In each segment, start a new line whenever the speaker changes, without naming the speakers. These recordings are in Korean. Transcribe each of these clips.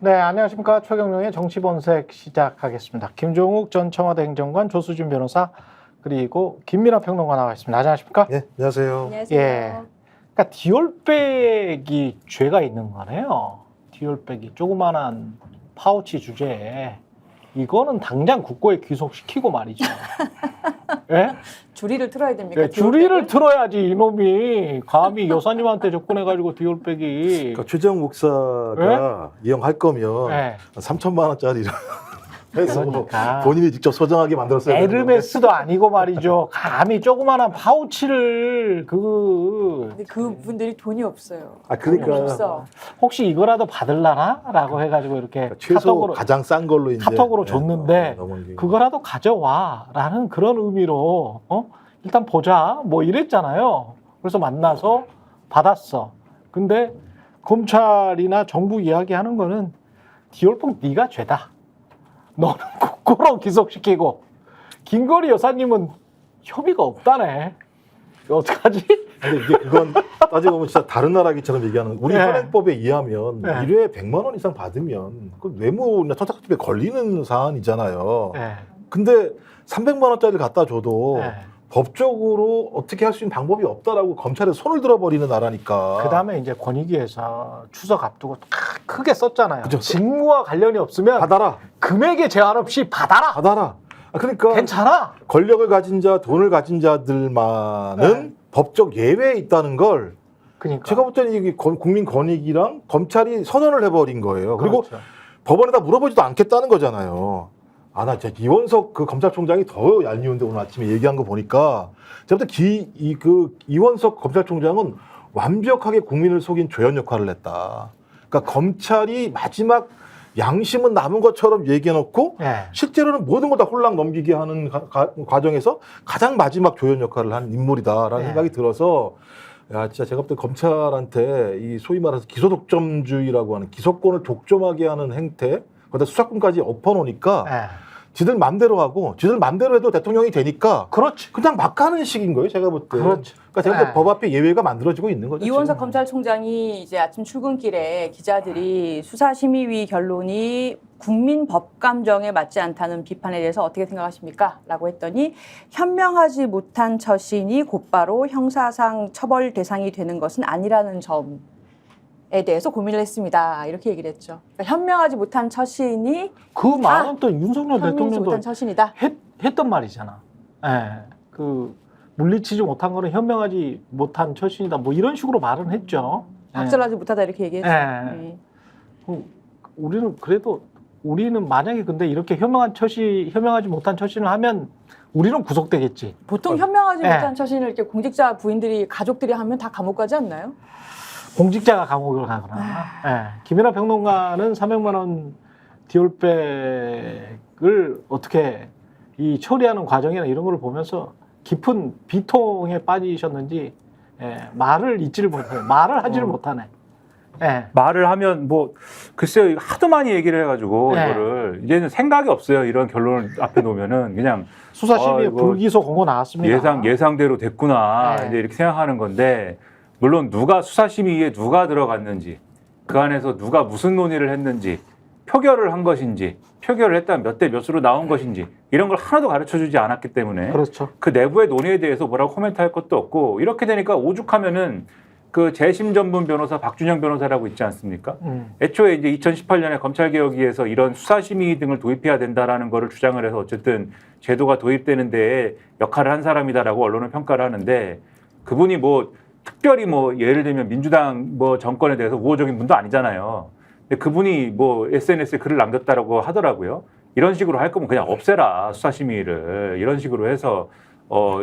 네, 안녕하십니까. 최경영의 정치본색 시작하겠습니다. 김종욱 전 청와대 행정관, 조수진 변호사, 그리고 김민하 평론가 나와 있습니다. 안녕하십니까?
네, 안녕하세요.
안녕하세요.
예. 그러니까 디올백이 죄가 있는 거네요. 디올백이 조그만한 파우치 주제에 이거는 당장 국고에 귀속시키고 말이죠. 예?
주리를 틀어야 됩니까?
예, 주리를 틀어야지 이놈이 감히 여사님한테 접근해가지고 디올백이.
그러니까 최재형 목사가 이용할 거면
예.
3천만 원짜리를 해서
그러니까.
본인이 직접 소장하게 만들었어요.
에르메스도 아니고 말이죠. 감히 조그만한 파우치를
근데 그분들이 돈이 없어요.
아, 그러니까.
돈이 없어.
혹시 이거라도 받을라나?라고 해가지고 이렇게
최소
카톡으로
가장 싼 걸로 이제
카톡으로 줬는데
넘어가기.
그거라도 가져와라는 그런 의미로 일단 보자 뭐 이랬잖아요. 그래서 만나서 받았어. 근데 검찰이나 정부 이야기하는 거는 디올백 네가 죄다. 너는 국고로 기소시키고 김건희 여사님은 협의가 없다네. 이거 어떡하지?
근데 이게 그건 따지고 보면 진짜 다른 나라기처럼 얘기하는 우리
네.
현행법에 의하면
네.
1회에 100만 원 이상 받으면 그 뇌물이나 청탁집에 걸리는 사안이잖아요.
네.
근데 300만 원짜리를 갖다 줘도
네.
법적으로 어떻게 할 수 있는 방법이 없다라고 검찰에 손을 들어버리는 나라니까.
그 다음에 이제 권익위에서 추석 앞두고 크게 썼잖아요.
그죠.
직무와 관련이 없으면
받아라.
금액에 제한 없이 받아라.
받아라. 그러니까
괜찮아.
권력을 가진 자, 돈을 가진 자들만은 법적 예외에 있다는 걸
그러니까.
제가 볼 때는 이게 국민 권익이랑 검찰이 선언을 해버린 거예요. 그리고
그렇죠.
법원에다 물어보지도 않겠다는 거잖아요. 아, 나 진짜 이원석 그 검찰총장이 더 얄미운데 오늘 아침에 얘기한 거 보니까 제가 볼 때 이원석 검찰총장은 완벽하게 국민을 속인 조연 역할을 했다. 그러니까 검찰이 마지막 양심은 남은 것처럼 얘기해놓고
네.
실제로는 모든 걸 다 홀랑 넘기게 하는 과정에서 가장 마지막 조연 역할을 한 인물이다라는
네.
생각이 들어서 야, 진짜 제가 볼 때 검찰한테 이 소위 말해서 기소독점주의라고 하는 기소권을 독점하게 하는 행태, 거기다 수사권까지 엎어놓으니까
네.
지들 맘대로 하고 지들 맘대로 해도 대통령이 되니까
그렇지.
그냥 막 가는 식인 거예요, 제가 볼 때.
그렇죠.
그러니까 제가 볼 때
네.
법 앞에 예외가 만들어지고 있는 거죠.
이원석
지금.
검찰총장이 이제 아침 출근길에 기자들이 수사심의위 결론이 국민 법감정에 맞지 않다는 비판에 대해서 어떻게 생각하십니까? 라고 했더니 현명하지 못한 처신이 곧바로 형사상 처벌 대상이 되는 것은 아니라는 점에 대해서 고민을 했습니다. 이렇게 얘기를 했죠. 그러니까 현명하지 못한 처신이
그 말은 또 윤석열
현명하지
대통령도
못한 처신이다.
했던 말이잖아. 예. 그 물리치지 못한 거는 현명하지 못한 처신이다. 뭐 이런 식으로 말은 했죠.
박절하지 못하다 이렇게 얘기했죠.
예. 우리는 만약에 근데 이렇게 현명하지 못한 처신을 하면 우리는 구속되겠지.
보통 현명하지
네.
못한 처신을 이렇게 공직자 부인들이 가족들이 하면 다 감옥 가지 않나요?
공직자가 감옥을 가거나. 예. 김연아 평론가는 300만 원 디올백을 어떻게 이 처리하는 과정이나 이런 걸 보면서 깊은 비통에 빠지셨는지 말을 잊지를 못해요. 말을 하지를 못하네. 예.
말을 하면 뭐 글쎄요 하도 많이 얘기를 해가지고
네.
이거를 이제는 생각이 없어요. 이런 결론을 앞에 놓으면은 그냥
수사심의에
이거
불기소 공고 나왔습니다.
예상대로 됐구나
네.
이제 이렇게 생각하는 건데 물론 누가 수사심의에 누가 들어갔는지 그 안에서 누가 무슨 논의를 했는지 표결을 한 것인지 표결을 했다면 몇 대 몇으로 나온 것인지 이런 걸 하나도 가르쳐주지 않았기 때문에
그렇죠.
그 내부의 논의에 대해서 뭐라고 코멘트할 것도 없고 이렇게 되니까 오죽하면은 그 재심 전문 변호사 박준영 변호사라고 있지 않습니까? 애초에 이제 2018년에 검찰개혁위에서 이런 수사심의 등을 도입해야 된다라는 거를 주장을 해서 어쨌든 제도가 도입되는 데에 역할을 한 사람이다라고 언론은 평가를 하는데 그분이 뭐 특별히 뭐 예를 들면 민주당 뭐 정권에 대해서 우호적인 분도 아니잖아요. 근데 그분이 뭐 SNS에 글을 남겼다라고 하더라고요. 이런 식으로 할 거면 그냥 없애라 수사심의를 이런 식으로 해서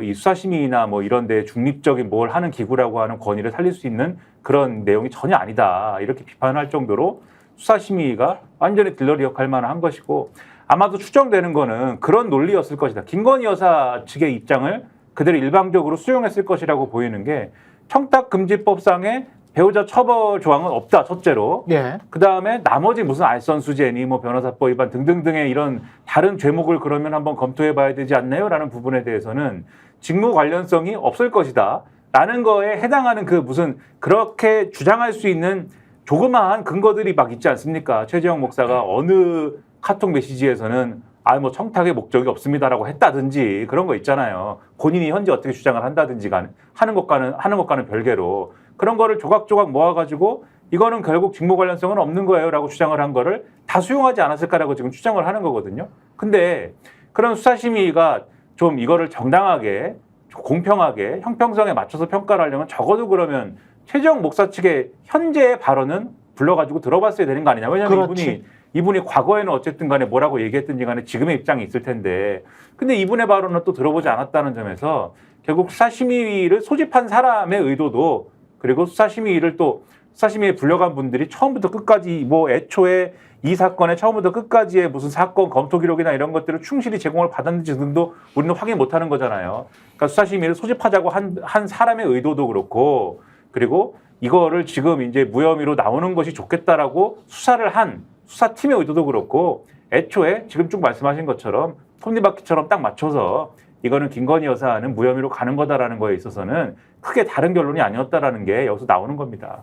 이 수사심의나 뭐 이런 데 중립적인 뭘 하는 기구라고 하는 권위를 살릴 수 있는 그런 내용이 전혀 아니다. 이렇게 비판할 정도로 수사심의가 완전히 들러리 역할만 한 것이고 아마도 추정되는 거는 그런 논리였을 것이다. 김건희 여사 측의 입장을 그대로 일방적으로 수용했을 것이라고 보이는 게 청탁금지법상의 배우자 처벌 조항은 없다. 첫째로.
예.
그다음에 나머지 무슨 알선수재니 뭐 변호사법 위반 등등등의 이런 다른 죄목을 그러면 한번 검토해 봐야 되지 않나요? 라는 부분에 대해서는 직무 관련성이 없을 것이다. 라는 거에 해당하는 그 무슨 그렇게 주장할 수 있는 조그마한 근거들이 막 있지 않습니까? 최재형 목사가 어느 카톡 메시지에서는 뭐 청탁의 목적이 없습니다라고 했다든지 그런 거 있잖아요. 본인이 현재 어떻게 주장을 한다든지 하는 것과는 별개로 그런 거를 조각조각 모아가지고 이거는 결국 직무 관련성은 없는 거예요라고 주장을 한 거를 다 수용하지 않았을까라고 지금 추정을 하는 거거든요. 근데 그런 수사심의가 좀 이거를 정당하게 공평하게 형평성에 맞춰서 평가를 하려면 적어도 그러면 최재형 목사 측의 현재의 발언은 불러가지고 들어봤어야 되는 거 아니냐. 왜냐하면
그렇지.
이분이 과거에는 어쨌든 간에 뭐라고 얘기했든지 간에 지금의 입장이 있을 텐데 근데 이분의 발언은 또 들어보지 않았다는 점에서 결국 수사심의를 소집한 사람의 의도도 그리고 수사심의를 또 수사심의에 불려간 분들이 처음부터 끝까지 뭐 애초에 이 사건의 처음부터 끝까지의 무슨 사건 검토 기록이나 이런 것들을 충실히 제공을 받았는지 등도 우리는 확인 못하는 거잖아요. 그러니까 수사심의를 소집하자고 한 사람의 의도도 그렇고 그리고 이거를 지금 이제 무혐의로 나오는 것이 좋겠다라고 수사를 한 수사팀의 의도도 그렇고 애초에 지금 쭉 말씀하신 것처럼 톱니바퀴처럼 딱 맞춰서 이거는 김건희 여사는 무혐의로 가는 거다라는 거에 있어서는 크게 다른 결론이 아니었다라는 게 여기서 나오는 겁니다.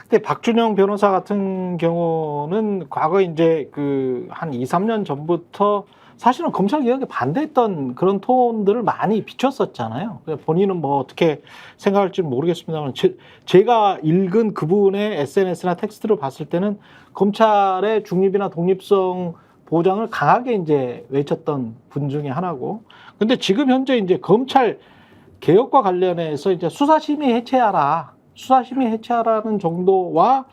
근데 박준영 변호사 같은 경우는 과거 이제 그 한 2, 3년 전부터 사실은 검찰 개혁에 반대했던 그런 톤들을 많이 비췄었잖아요. 본인은 뭐 어떻게 생각할지는 모르겠습니다만 제가 읽은 그분의 SNS나 텍스트를 봤을 때는 검찰의 중립이나 독립성 보장을 강하게 이제 외쳤던 분 중에 하나고. 근데 지금 현재 이제 검찰 개혁과 관련해서 이제 수사심의 해체하라, 수사심의 해체하라는 정도와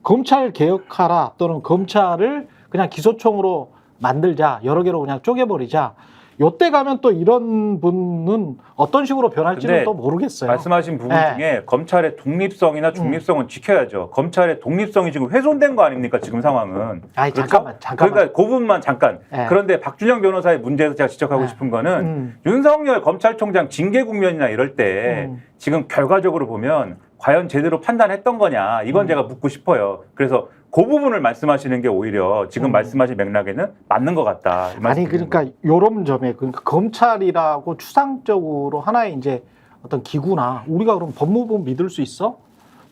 검찰 개혁하라 또는 검찰을 그냥 기소총으로 만들자, 여러 개로 그냥 쪼개버리자. 요때 가면 또 이런 분은 어떤 식으로 변할지는 또 모르겠어요.
말씀하신 부분 중에 검찰의 독립성이나 중립성은 지켜야죠. 검찰의 독립성이 지금 훼손된 거 아닙니까? 지금 상황은.
아니,
그렇죠?
잠깐만.
그러니까 그 부분만 잠깐. 그런데 박준영 변호사의 문제에서 제가 지적하고 싶은 거는 윤석열 검찰총장 징계 국면이나 이럴 때 지금 결과적으로 보면 과연 제대로 판단했던 거냐 이건 제가 묻고 싶어요. 그래서 그 부분을 말씀하시는 게 오히려 지금 말씀하신 맥락에는 맞는 것 같다.
아니 그러니까 요런 점에 그러니까 검찰이라고 추상적으로 하나의 이제 어떤 기구나 우리가 그럼 법무부 믿을 수 있어?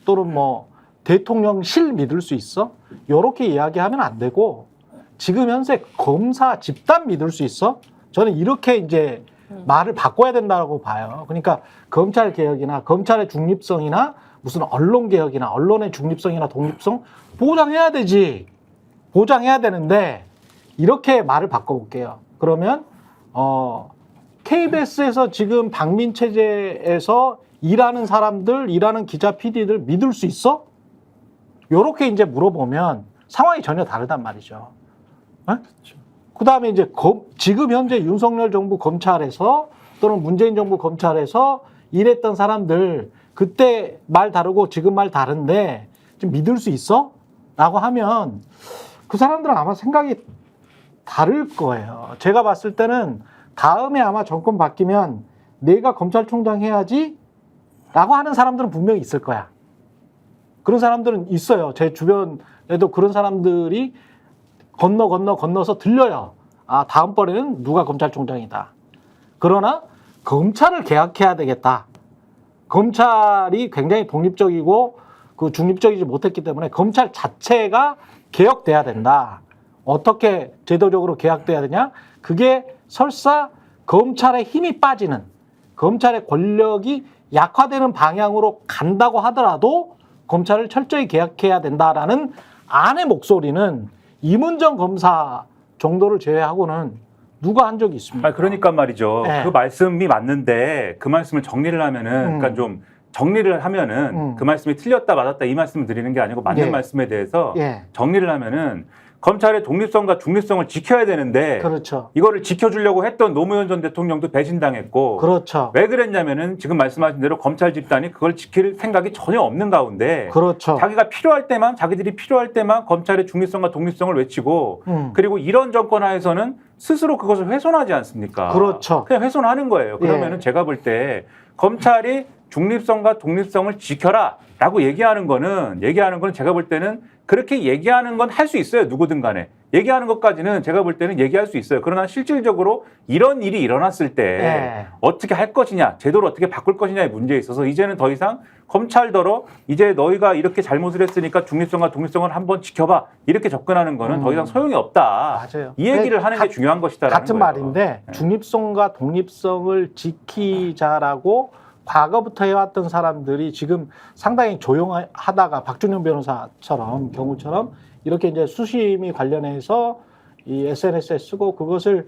또는 뭐 대통령실 믿을 수 있어? 요렇게 이야기하면 안 되고 지금 현재 검사 집단 믿을 수 있어? 저는 이렇게 이제 말을 바꿔야 된다고 봐요. 그러니까 검찰 개혁이나 검찰의 중립성이나 무슨 언론 개혁이나 언론의 중립성이나 독립성 보장해야 되지. 보장해야 되는데 이렇게 말을 바꿔볼게요. 그러면 KBS에서 지금 박민 체제에서 일하는 사람들, 일하는 기자, PD들 믿을 수 있어? 요렇게 이제 물어보면 상황이 전혀 다르단 말이죠. 그 다음에 이제 지금 현재 윤석열 정부 검찰에서 또는 문재인 정부 검찰에서 일했던 사람들 그때 말 다르고 지금 말 다른데 좀 믿을 수 있어? 라고 하면 그 사람들은 아마 생각이 다를 거예요. 제가 봤을 때는 다음에 아마 정권 바뀌면 내가 검찰총장 해야지 라고 하는 사람들은 분명히 있을 거야. 그런 사람들은 있어요. 제 주변에도 그런 사람들이 건너서 들려요. 아, 다음번에는 누가 검찰총장이다. 그러나 검찰을 개혁해야 되겠다. 검찰이 굉장히 독립적이고 그 중립적이지 못했기 때문에 검찰 자체가 개혁돼야 된다. 어떻게 제도적으로 개혁돼야 되냐? 그게 설사 검찰의 힘이 빠지는, 검찰의 권력이 약화되는 방향으로 간다고 하더라도 검찰을 철저히 개혁해야 된다라는 안의 목소리는 이문정 검사 정도를 제외하고는 누가 한 적이 있습니까?
그러니까 말이죠.
네.
그 말씀이 맞는데 그 말씀을 정리를 하면은 그러니까 좀 정리를 하면은 그 말씀이 틀렸다 맞았다 이 말씀을 드리는 게 아니고 맞는 말씀에 대해서 정리를 하면은 검찰의 독립성과 중립성을 지켜야 되는데
그렇죠.
이거를 지켜주려고 했던 노무현 전 대통령도 배신당했고
그렇죠.
왜 그랬냐면은 지금 말씀하신 대로 검찰 집단이 그걸 지킬 생각이 전혀 없는 가운데
그렇죠.
자기가 필요할 때만 자기들이 필요할 때만 검찰의 중립성과 독립성을 외치고 그리고 이런 정권 하에서는 스스로 그것을 훼손하지 않습니까?
그렇죠.
그냥 훼손하는 거예요. 그러면은 제가 볼 때 검찰이 중립성과 독립성을 지켜라라고 얘기하는 거는 제가 볼 때는 그렇게 얘기하는 건 할 수 있어요. 누구든 간에. 얘기하는 것까지는 제가 볼 때는 얘기할 수 있어요. 그러나 실질적으로 이런 일이 일어났을 때
네.
어떻게 할 것이냐, 제도를 어떻게 바꿀 것이냐의 문제에 있어서 이제는 더 이상 검찰더러 이제 너희가 이렇게 잘못을 했으니까 중립성과 독립성을 한번 지켜봐. 이렇게 접근하는 거는 더 이상 소용이 없다.
맞아요.
이 얘기를 하는 게 중요한 것이다라는
같은
거예요.
말인데 중립성과 독립성을 지키자라고 과거부터 해왔던 사람들이 지금 상당히 조용하다가 박준영 변호사처럼 경우처럼 이렇게 이제 수심이 관련해서 이 SNS에 쓰고 그것을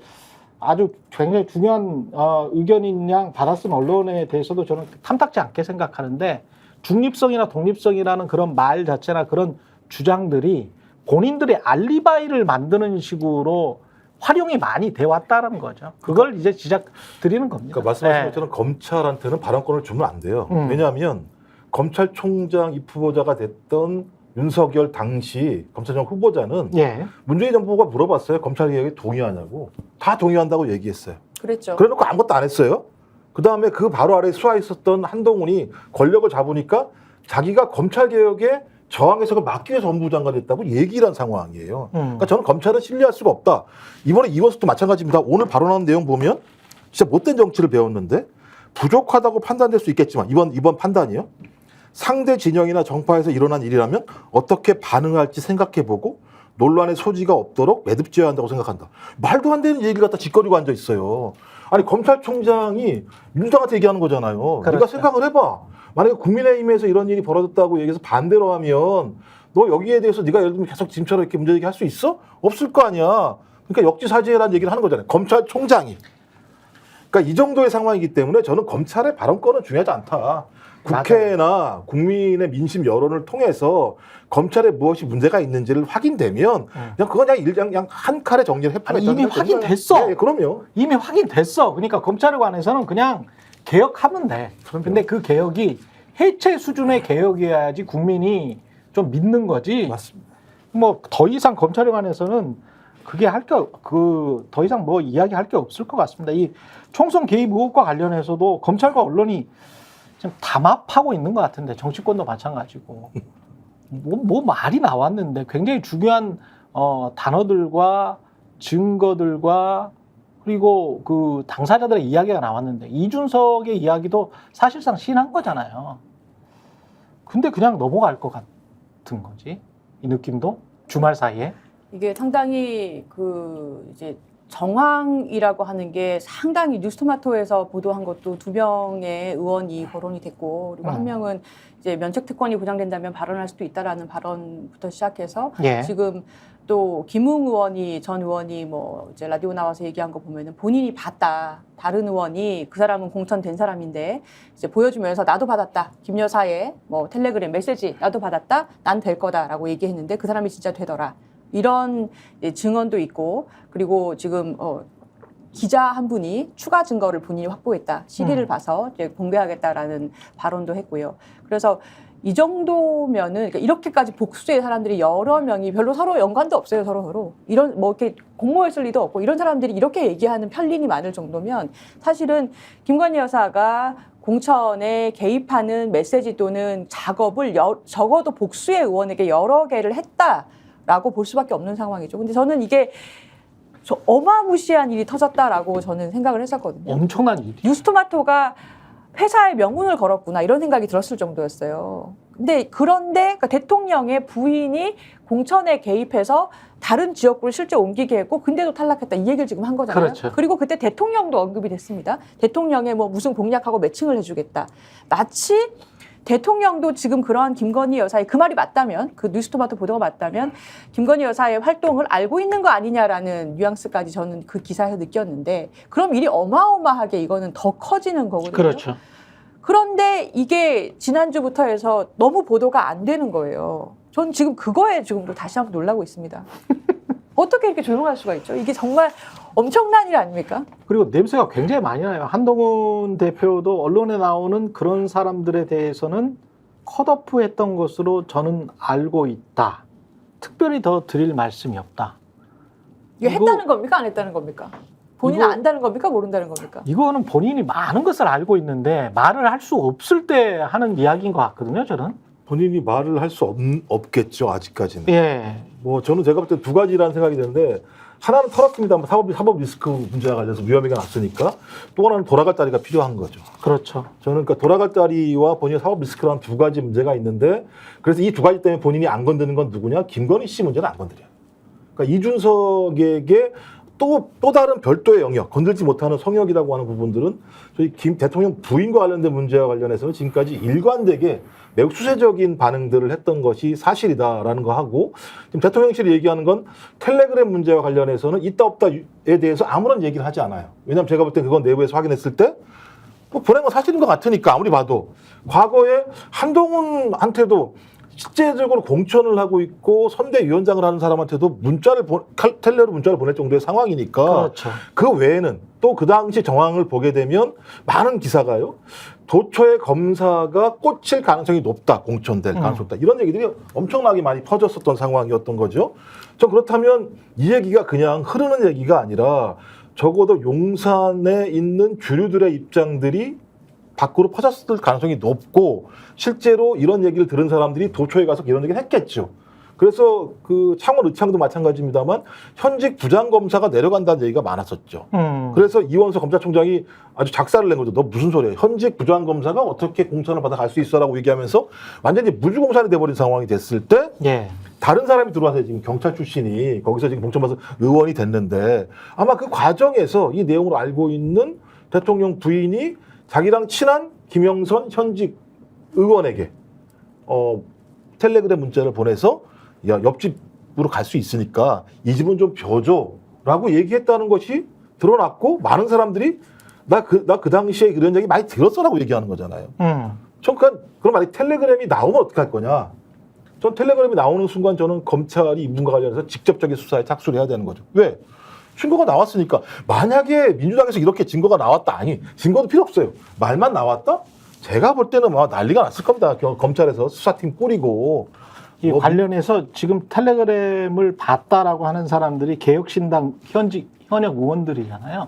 아주 굉장히 중요한 의견인 양 받았은 언론에 대해서도 저는 탐탁지 않게 생각하는데 중립성이나 독립성이라는 그런 말 자체나 그런 주장들이 본인들의 알리바이를 만드는 식으로 활용이 많이 돼 왔다는 거죠. 그걸 이제 지적 드리는 겁니다.
그러니까 말씀하신
네.
것처럼 검찰한테는 발언권을 주면 안 돼요.
음.
왜냐하면 검찰총장 입후보자가 됐던 윤석열 당시 검찰총 후보자는
예.
문재인 정부가 물어봤어요. 검찰 개혁에 동의하냐고. 다 동의한다고 얘기했어요.
그랬죠.
그래놓고 아무것도 안 했어요. 그 다음에 그 바로 아래 수하에 있었던 한동훈이 권력을 잡으니까 자기가 검찰 개혁에 저항해서 그걸 막기 위해서 법무부 장관이 됐다고 얘기를 한 상황이에요. 그러니까 저는 검찰은 신뢰할 수가 없다. 이번에 이원석도 마찬가지입니다. 오늘 발언하는 내용 보면 진짜 못된 정치를 배웠는데 부족하다고 판단될 수 있겠지만 이번 판단이요. 상대 진영이나 정파에서 일어난 일이라면 어떻게 반응할지 생각해보고 논란의 소지가 없도록 매듭지어야 한다고 생각한다. 말도 안 되는 얘기를 갖다 짓거리고 앉아 있어요. 아니 검찰총장이 민주당한테 얘기하는 거잖아요.
그렇죠.
네가 생각을 해봐. 만약에 국민의힘에서 이런 일이 벌어졌다고 얘기해서 반대로 하면 너 여기에 대해서 네가 예를 들면 계속 지금처럼 이렇게 문제 제기할 수 있어? 없을 거 아니야. 그러니까 역지사지해라는 얘기를 하는 거잖아요. 검찰총장이. 그러니까 이 정도의 상황이기 때문에 저는 검찰의 발언권은 중요하지 않다. 국회나 국민의 민심 여론을 통해서 검찰에 무엇이 문제가 있는지를 확인되면 그냥 그건 그냥 한 칼에 정리를 해파겠다.
이미 확인됐어.
네, 그럼요.
이미 확인됐어. 그러니까 검찰에 관해서는 그냥 개혁하면 돼.
그럼요.
근데 그 개혁이 해체 수준의 개혁이어야지 국민이 좀 믿는 거지.
맞습니다.
뭐 더 이상 검찰에 관해서는 그게 더 이상 뭐 이야기할 게 없을 것 같습니다. 이 총선 개입 의혹과 관련해서도 검찰과 언론이 지금 담합하고 있는 것 같은데 정치권도 마찬가지고 뭐 말이 나왔는데 굉장히 중요한 단어들과 증거들과 그리고 그 당사자들의 이야기가 나왔는데 이준석의 이야기도 사실상 신한 거잖아요. 근데 그냥 넘어갈 것 같은 거지. 이 느낌도 주말 사이에.
이게 상당히 이제 정황이라고 하는 게 상당히 뉴스토마토에서 보도한 것도 2명의 의원이 거론이 됐고 그리고 한 명은 이제 면책 특권이 보장된다면 발언할 수도 있다라는 발언부터 시작해서
예.
지금 또 김웅 전 의원이 뭐 이제 라디오 나와서 얘기한 거 보면은 본인이 봤다. 다른 의원이 그 사람은 공천된 사람인데 이제 보여주면서 나도 받았다. 김 여사의 뭐 텔레그램 메시지 나도 받았다. 난 될 거다라고 얘기했는데 그 사람이 진짜 되더라. 이런 증언도 있고 그리고 지금 기자 한 분이 추가 증거를 본인이 확보했다. 시리를 봐서 이제 공개하겠다라는 발언도 했고요. 그래서 이 정도면은 그러니까 이렇게까지 복수의 사람들이 여러 명이 별로 서로 연관도 없어요. 서로 이런 뭐 이렇게 공모했을 리도 없고 이런 사람들이 이렇게 얘기하는 편린이 많을 정도면 사실은 김건희 여사가 공천에 개입하는 메시지 또는 작업을 적어도 복수의 의원에게 여러 개를 했다라고 볼 수밖에 없는 상황이죠. 근데 저는 이게 어마무시한 일이 터졌다라고 저는 생각을 했었거든요.
엄청난 일이.
뉴스토마토가 회사의 명운을 걸었구나 이런 생각이 들었을 정도였어요. 그런데 그러니까 대통령의 부인이 공천에 개입해서 다른 지역구를 실제 옮기게 했고 근데도 탈락했다 이 얘기를 지금 한 거잖아요.
그렇죠.
그리고 그때 대통령도 언급이 됐습니다. 대통령의 뭐 무슨 공약하고 매칭을 해주겠다. 마치 대통령도 지금 그러한 김건희 여사의 그 말이 맞다면 그 뉴스토마토 보도가 맞다면 김건희 여사의 활동을 알고 있는 거 아니냐라는 뉘앙스까지 저는 그 기사에서 느꼈는데 그럼 일이 어마어마하게 이거는 더 커지는 거거든요.
그렇죠.
그런데 이게 지난주부터 해서 너무 보도가 안 되는 거예요. 전 지금 그거에 지금도 다시 한번 놀라고 있습니다. 어떻게 이렇게 조용할 수가 있죠? 이게 정말 엄청난 일 아닙니까?
그리고 냄새가 굉장히 많이 나요. 한동훈 대표도 언론에 나오는 그런 사람들에 대해서는 컷오프 했던 것으로 저는 알고 있다. 특별히 더 드릴 말씀이 없다.
이거 했다는 겁니까? 안 했다는 겁니까? 본인은
이거-
안다는 겁니까? 모른다는 겁니까?
이거는 본인이 많은 것을 알고 있는데 말을 할 수 없을 때 하는 이야기인 것 같거든요. 저는.
본인이 말을 할 수 없겠죠, 아직까지는.
예.
뭐 저는 제가 볼 때 두 가지라는 생각이 드는데, 하나는 털었습니다. 사법 리스크 문제와 관련해서 위험하게 났으니까. 또 하나는 돌아갈 다리가 필요한 거죠.
그렇죠.
저는 그러니까 돌아갈 다리와 본인의 사법 리스크라는 두 가지 문제가 있는데, 그래서 이 두 가지 때문에 본인이 안 건드는 건 누구냐? 김건희 씨 문제는 안 건드려요. 그러니까 이준석에게 또 다른 별도의 영역, 건들지 못하는 성역이라고 하는 부분들은 저희 김 대통령 부인과 관련된 문제와 관련해서는 지금까지 일관되게 매우 수세적인 반응들을 했던 것이 사실이다라는 거 하고, 지금 대통령실이 얘기하는 건 텔레그램 문제와 관련해서는 있다 없다에 대해서 아무런 얘기를 하지 않아요. 왜냐하면 제가 볼 때 그건 내부에서 확인했을 때 뭐 보낸 건 사실인 것 같으니까 아무리 봐도. 과거에 한동훈한테도 실제적으로 공천을 하고 있고 선대위원장을 하는 사람한테도 텔레로 문자를 보낼 정도의 상황이니까.
그렇죠.
그 외에는 또 그 당시 정황을 보게 되면 많은 기사가요, 도처의 검사가 꽂힐 가능성이 높다, 공천될 가능성이 높다, 이런 얘기들이 엄청나게 많이 퍼졌었던 상황이었던 거죠. 전 그렇다면 이 얘기가 그냥 흐르는 얘기가 아니라 적어도 용산에 있는 주류들의 입장들이 밖으로 퍼졌을 가능성이 높고, 실제로 이런 얘기를 들은 사람들이 도초에 가서 이런 얘기를 했겠죠. 그래서 그 창원 의창도 마찬가지입니다만 현직 부장검사가 내려간다는 얘기가 많았었죠. 그래서 이원석 검찰총장이 아주 작사를 낸 거죠. 너 무슨 소리야. 현직 부장검사가 어떻게 공천을 받아 갈 수 있어라고 얘기하면서 완전히 무주공산이 돼버린 상황이 됐을 때,
예.
다른 사람이 들어와서 지금 경찰 출신이 거기서 지금 공천받아서 의원이 됐는데, 아마 그 과정에서 이 내용을 알고 있는 대통령 부인이 자기랑 친한 김영선 현직 의원에게 텔레그램 문자를 보내서 야, 옆집으로 갈 수 있으니까 이 집은 좀 벼줘라고 얘기했다는 것이 드러났고, 많은 사람들이 나 그 당시에 그런 얘기 많이 들었어라고 얘기하는 거잖아요. 전 그럼 만약 텔레그램이 나오면 어떡할 거냐? 전 텔레그램이 나오는 순간 저는 검찰이 이분과 관련해서 직접적인 수사에 착수를 해야 되는 거죠. 왜? 증거가 나왔으니까. 만약에 민주당에서 이렇게 증거가 나왔다, 아니 증거도 필요 없어요. 말만 나왔다? 제가 볼 때는 막 난리가 났을 겁니다. 검찰에서 수사팀 꾸리고.
이 관련해서 지금 텔레그램을 봤다라고 하는 사람들이 개혁신당 현역 의원들이잖아요.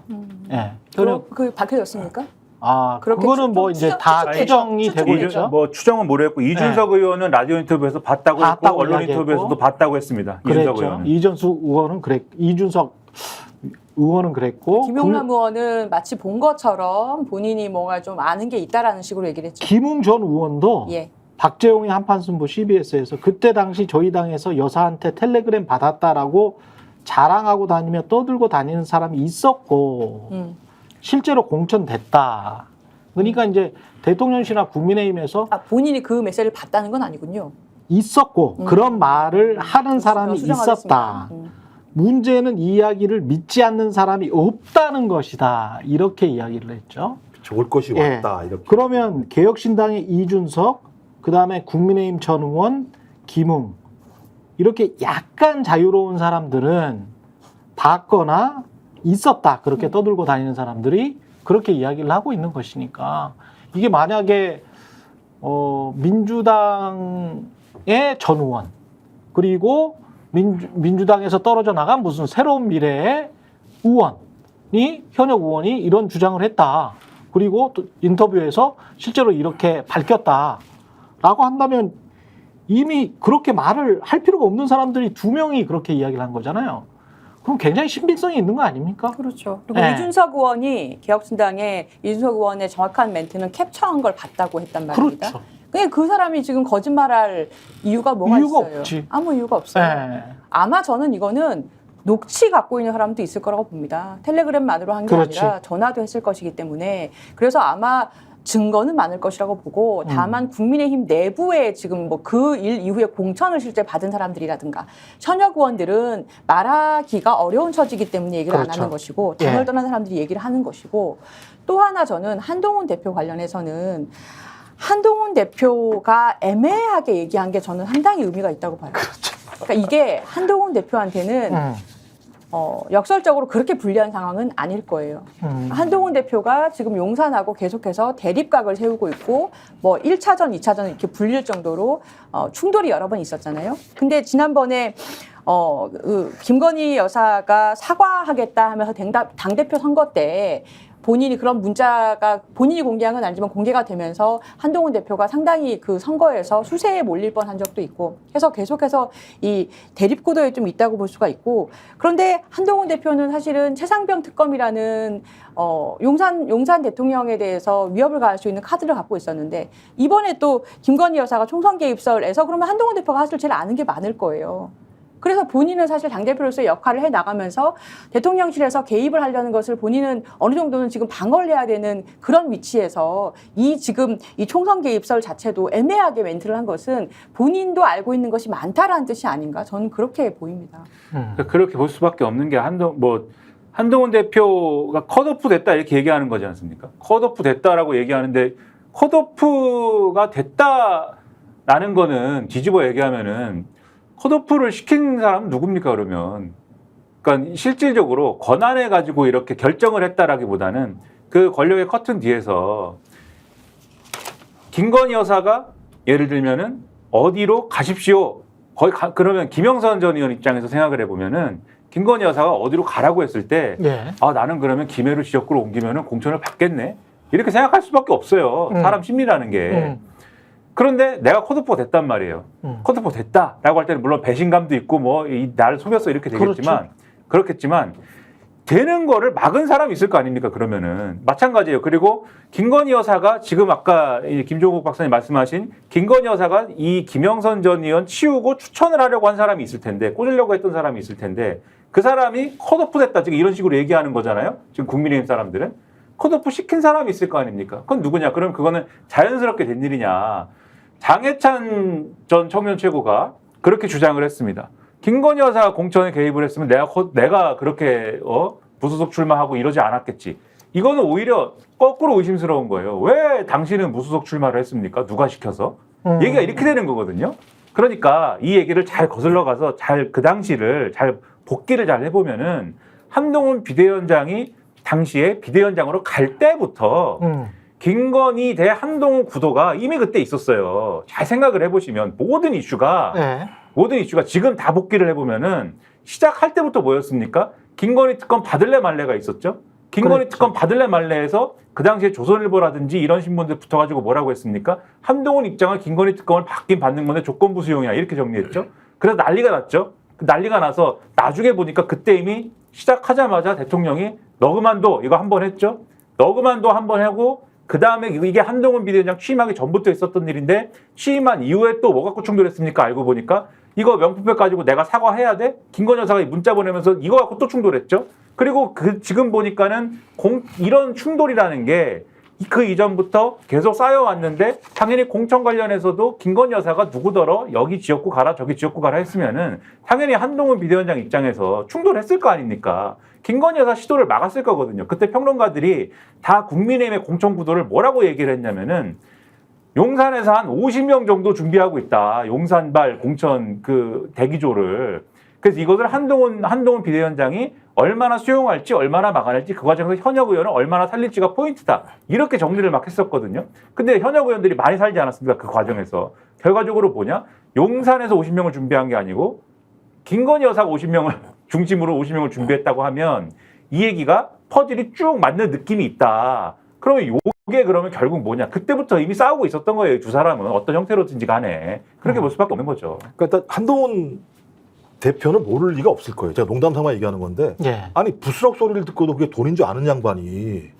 예.
그 밝혀졌습니까? 그렇게
그거는 뭐 이제 다 추정이 되고 있죠.
뭐 추정은 모르겠고, 이준석 의원은 라디오 인터뷰에서 봤다고 했고, 언론
이야기했고.
인터뷰에서도 봤다고 했습니다. 이준석
그랬죠.
의원은.
이준석 의원은 그랬고,
김용남 의원은 마치 본 것처럼 본인이 뭔가 좀 아는 게 있다라는 식으로 얘기를 했죠.
김웅 전 의원도
예.
박재홍의 한판승부 CBS에서 그때 당시 저희 당에서 여사한테 텔레그램 받았다라고 자랑하고 다니며 떠들고 다니는 사람이 있었고 실제로 공천됐다. 그러니까 이제 대통령실이나 국민의힘에서
본인이 그 메시지를 봤다는 건 아니군요.
있었고 그런 말을 하는 사람이 있었다. 문제는 이 이야기를 믿지 않는 사람이 없다는 것이다. 이렇게 이야기를 했죠.
좋을 것이
예.
왔다. 이렇게.
그러면 개혁신당의 이준석, 그다음에 국민의힘 전 의원 김웅, 이렇게 약간 자유로운 사람들은 봤거나 있었다. 그렇게 떠들고 다니는 사람들이 그렇게 이야기를 하고 있는 것이니까, 이게 만약에 민주당의 전 의원, 그리고 민주당에서 떨어져 나간 무슨 새로운 미래의 현역 의원이 이런 주장을 했다. 그리고 또 인터뷰에서 실제로 이렇게 밝혔다라고 한다면 이미 그렇게 말을 할 필요가 없는 사람들이 두 명이 그렇게 이야기를 한 거잖아요. 그럼 굉장히 신빙성이 있는 거 아닙니까?
그렇죠. 그리고
네.
이준석 의원이 개혁신당의 이준석 의원의 정확한 멘트는 캡처한 걸 봤다고 했단 말입니다.
그렇죠.
그냥 그 사람이 지금 거짓말할 이유가 뭐가
이유가
있어요?
없지.
아무 이유가 없어요.
네.
아마 저는 이거는 녹취 갖고 있는 사람도 있을 거라고 봅니다. 텔레그램만으로 한 게
그렇지.
아니라 전화도 했을 것이기 때문에, 그래서 아마 증거는 많을 것이라고 보고, 다만 국민의힘 내부에 지금 뭐 그 일 이후에 공천을 실제 받은 사람들이라든가 현역 의원들은 말하기가 어려운 처지이기 때문에 얘기를 안
그렇죠.
하는 것이고, 당을
예.
떠난 사람들이 얘기를 하는 것이고, 또 하나 저는 한동훈 대표 관련해서는 한동훈 대표가 애매하게 얘기한 게 저는 상당히 의미가 있다고 봐요.
그렇죠.
그러니까 이게 한동훈 대표한테는 역설적으로 그렇게 불리한 상황은 아닐 거예요. 한동훈 대표가 지금 용산하고 계속해서 대립각을 세우고 있고, 뭐 1차전, 2차전 이렇게 불릴 정도로 충돌이 여러 번 있었잖아요. 근데 지난번에 김건희 여사가 사과하겠다 하면서 당대표 선거 때 본인이 그런 문자가 본인이 공개한 건 아니지만 공개가 되면서 한동훈 대표가 상당히 그 선거에서 수세에 몰릴 뻔한 적도 있고 해서 계속해서 이 대립구도에 좀 있다고 볼 수가 있고 그런데 한동훈 대표는 사실은 최상병 특검이라는 용산 대통령에 대해서 위협을 가할 수 있는 카드를 갖고 있었는데 이번에 또 김건희 여사가 총선 개입설에서 그러면 한동훈 대표가 사실 제일 아는 게 많을 거예요. 그래서 본인은 사실 당대표로서의 역할을 해 나가면서 대통령실에서 개입을 하려는 것을 본인은 어느 정도는 지금 방어를 해야 되는 그런 위치에서 지금 이 총선 개입설 자체도 애매하게 멘트를 한 것은 본인도 알고 있는 것이 많다라는 뜻이 아닌가 저는 그렇게 보입니다.
그러니까 그렇게 볼 수밖에 없는 게 한동훈 대표가 컷오프 됐다 이렇게 얘기하는 거지 않습니까? 컷오프 됐다라고 얘기하는데 컷오프가 됐다라는 거는 뒤집어 얘기하면은 컷오프를 시킨 사람은 누굽니까 그러면? 그러니까 실질적으로 권한해 가지고 이렇게 결정을 했다라기보다는 그 권력의 커튼 뒤에서 김건희 여사가 예를 들면은 어디로 가십시오. 그러면 김영선 전 의원 입장에서 생각을 해보면은 김건희 여사가 어디로 가라고 했을 때 나는 그러면 김해로 지역구로 옮기면은 공천을 받겠네. 이렇게 생각할 수밖에 없어요. 사람 심리라는 게. 그런데 내가 컷오프가 됐단 말이에요. 컷오프 됐다라고 할 때는 물론 배신감도 있고 나를 속였어 이렇게 되겠지만 그렇겠지만 되는 거를 막은 사람이 있을 거 아닙니까? 그러면은 마찬가지예요. 그리고 김건희 여사가 지금 아까 김종국 박사님 말씀하신 김건희 여사가 이 김영선 전 의원 치우고 추천을 하려고 한 사람이 있을 텐데 꽂으려고 했던 사람이 있을 텐데 그 사람이 컷오프 됐다 지금 이런 식으로 얘기하는 거잖아요. 지금 국민의힘 사람들은 컷오프 시킨 사람이 있을 거 아닙니까? 그건 누구냐? 그럼 그거는 자연스럽게 된 일이냐? 장해찬 전 청년 최고가 그렇게 주장을 했습니다. 김건희 여사가 공천에 개입을 했으면 내가 그렇게 무소속 출마하고 이러지 않았겠지. 이거는 오히려 거꾸로 의심스러운 거예요. 왜 당신은 무소속 출마를 했습니까? 누가 시켜서? 얘기가 이렇게 되는 거거든요. 그러니까 이 얘기를 잘 거슬러 가서 그 당시를 잘 복기를 잘 해보면은 한동훈 비대위원장이 당시에 비대위원장으로 갈 때부터 김건희 대 한동훈 구도가 이미 그때 있었어요. 잘 생각을 해보시면 모든 이슈가 지금 다 복기를 해보면은 시작할 때부터 뭐였습니까? 김건희 특검 받을래 말래가 있었죠. 김건희 특검 받을래 말래에서 그 당시에 조선일보라든지 이런 신문들 붙어가지고 뭐라고 했습니까? 한동훈 입장은 김건희 특검을 받긴 받는 건데 조건부 수용이야 이렇게 정리했죠. 그래서 난리가 났죠. 난리가 나서 나중에 보니까 그때 이미 시작하자마자 대통령이 너 그만둬 이거 한 번 했죠. 너 그만둬 한 번 하고 그 다음에 이게 한동훈 비대위원장 취임하기 전부터 있었던 일인데 취임한 이후에 또 뭐 갖고 충돌했습니까? 알고 보니까 이거 명품백 가지고 내가 사과해야 돼? 김건희 여사가 문자 보내면서 이거 갖고 또 충돌했죠. 그리고 지금 보니까는 이런 충돌이라는 게 그 이전부터 계속 쌓여왔는데 당연히 공천 관련해서도 김건희 여사가 누구더러 여기 지역구 가라 저기 지역구 가라 했으면은 당연히 한동훈 비대위원장 입장에서 충돌했을 거 아닙니까? 김건희 여사 시도를 막았을 거거든요. 그때 평론가들이 다 국민의힘의 공천 구도를 뭐라고 얘기를 했냐면은 용산에서 한 50명 정도 준비하고 있다. 용산발 공천 대기조를. 그래서 이것을 한동훈 비대위원장이 얼마나 수용할지 얼마나 막아낼지 그 과정에서 현역 의원을 얼마나 살릴지가 포인트다. 이렇게 정리를 막 했었거든요. 근데 현역 의원들이 많이 살지 않았습니까? 그 과정에서. 결과적으로 뭐냐? 용산에서 50명을 준비한 게 아니고 김건희 여사가 50명을 중심으로 50명을 준비했다고 하면 이 얘기가 퍼즐이 쭉 맞는 느낌이 있다. 그러면 이게 그러면 결국 뭐냐? 그때부터 이미 싸우고 있었던 거예요. 두 사람은 어떤 형태로든지 간에. 그렇게 볼 수밖에 없는 거죠.
그러니까 일단 한동훈 대표는 모를 리가 없을 거예요. 제가 농담 삼아 얘기하는 건데 아니 부스럭 소리를 듣고도 그게 돈인 줄 아는 양반이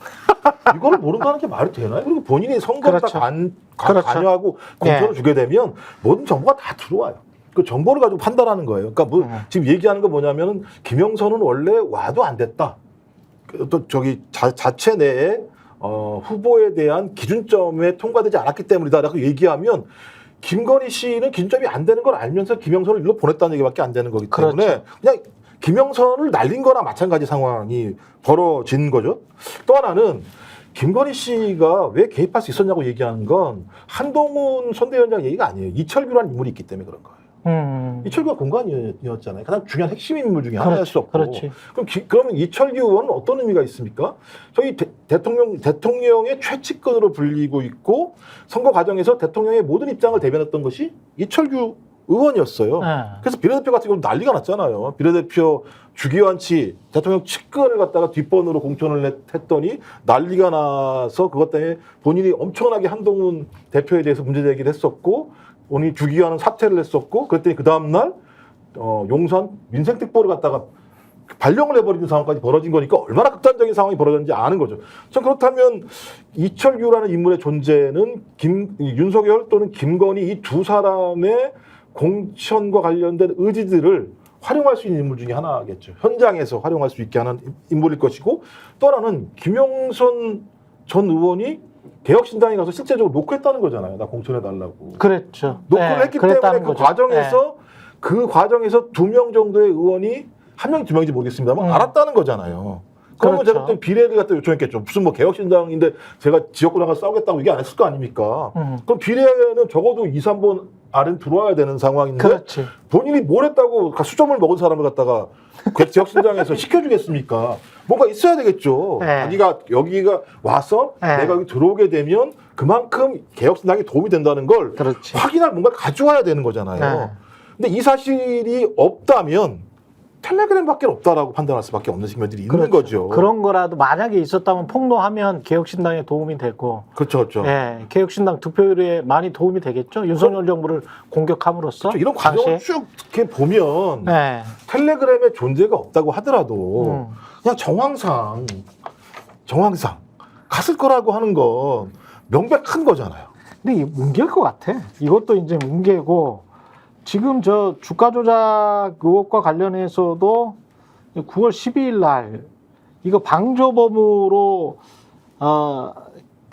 이거를 모른다는 게 말이 되나요? 그리고 본인이 선거를 다 관여하고 공천을 주게 되면 모든 정보가 다 들어와요. 그 정보를 가지고 판단하는 거예요. 그러니까 지금 얘기하는 거 뭐냐면은 김영선은 원래 와도 안 됐다. 또 자체 내에 후보에 대한 기준점에 통과되지 않았기 때문이다라고 얘기하면 김건희 씨는 기준점이 안 되는 걸 알면서 김영선을 일로 보냈다는 얘기밖에 안 되는 거기 때문에 그냥 김영선을 날린 거나 마찬가지 상황이 벌어진 거죠. 또 하나는 김건희 씨가 왜 개입할 수 있었냐고 얘기하는 건 한동훈 선대위원장 얘기가 아니에요. 이철규라는 인물이 있기 때문에 그런 거예요. 이철규가 공관이었잖아요. 가장 중요한 핵심 인물 중에 하나였었고. 그러면 이철규 의원은 어떤 의미가 있습니까? 저희 대통령의 최측근으로 불리고 있고 선거 과정에서 대통령의 모든 입장을 대변했던 것이 이철규 의원이었어요.
네.
그래서 비례대표 같은 경우는 난리가 났잖아요. 비례대표 주기환치 대통령 측근을 갖다가 뒷번호로 공천을 했더니 난리가 나서 그것 때문에 본인이 엄청나게 한동훈 대표에 대해서 문제 제기를 했었고 본인이 주기환은 사퇴를 했었고 그랬더니 그 다음날 용산 민생특보를 갖다가 발령을 해버리는 상황까지 벌어진 거니까 얼마나 극단적인 상황이 벌어졌는지 아는 거죠. 전 그렇다면 이철규라는 인물의 존재는 윤석열 또는 김건희 이 두 사람의 공천과 관련된 의지들을 활용할 수 있는 인물 중에 하나겠죠. 현장에서 활용할 수 있게 하는 인물일 것이고 또 하나는 김영선 전 의원이 개혁신당에 가서 실제적으로 노크했다는 거잖아요. 나 공천해달라고.
그랬죠.
노크를 했기 때문에
그랬다는
그
거죠.
과정에서 그 과정에서 2명 정도의 의원이 한 명이 2명인지 모르겠습니다만 알았다는 거잖아요. 그러면
그렇죠.
제가 그때 비례를 갖다 요청했겠죠. 무슨 뭐 개혁신당인데 제가 지역구랑 가서 싸우겠다고 얘기 안 했을 거 아닙니까? 그럼 비례는 적어도 2, 3번 아래는 들어와야 되는 상황인데
그렇지.
본인이 뭘 했다고 수점을 먹은 사람을 갖다가 지역신당에서 시켜주겠습니까? 뭔가 있어야 되겠죠.
네.
자기가 여기가 와서
네.
내가 여기 들어오게 되면 그만큼 개혁신당에 도움이 된다는 걸
그렇지.
확인할 뭔가 가져와야 되는 거잖아요.
네.
근데 이 사실이 없다면 텔레그램밖에 없다라고 판단할 수밖에 없는 측면들이 있는 거죠.
그런 거라도 만약에 있었다면 폭로하면 개혁신당에 도움이 되고,
그렇죠, 그렇죠.
예, 개혁신당 투표율에 많이 도움이 되겠죠. 윤석열 정부를 공격함으로써.
그렇죠. 이런 과정을
당시에.
쭉 이렇게 보면
예.
텔레그램의 존재가 없다고 하더라도 그냥 정황상 갔을 거라고 하는 건 명백한 거잖아요.
근데 이게 뭉갤 것 같아. 이것도 이제 뭉개고, 지금 저 주가 조작 의혹과 관련해서도 9월 12일 날 이거 방조범으로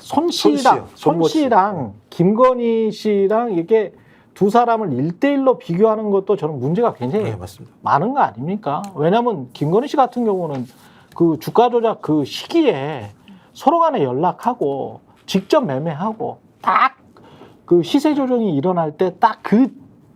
손 씨랑 김건희 씨랑 이게 두 사람을 1대1로 비교하는 것도 저는 문제가 굉장히
네, 맞습니다.
많은 거 아닙니까? 왜냐하면 김건희 씨 같은 경우는 그 주가 조작 그 시기에 서로 간에 연락하고 직접 매매하고 딱 그 시세 조정이 일어날 때 딱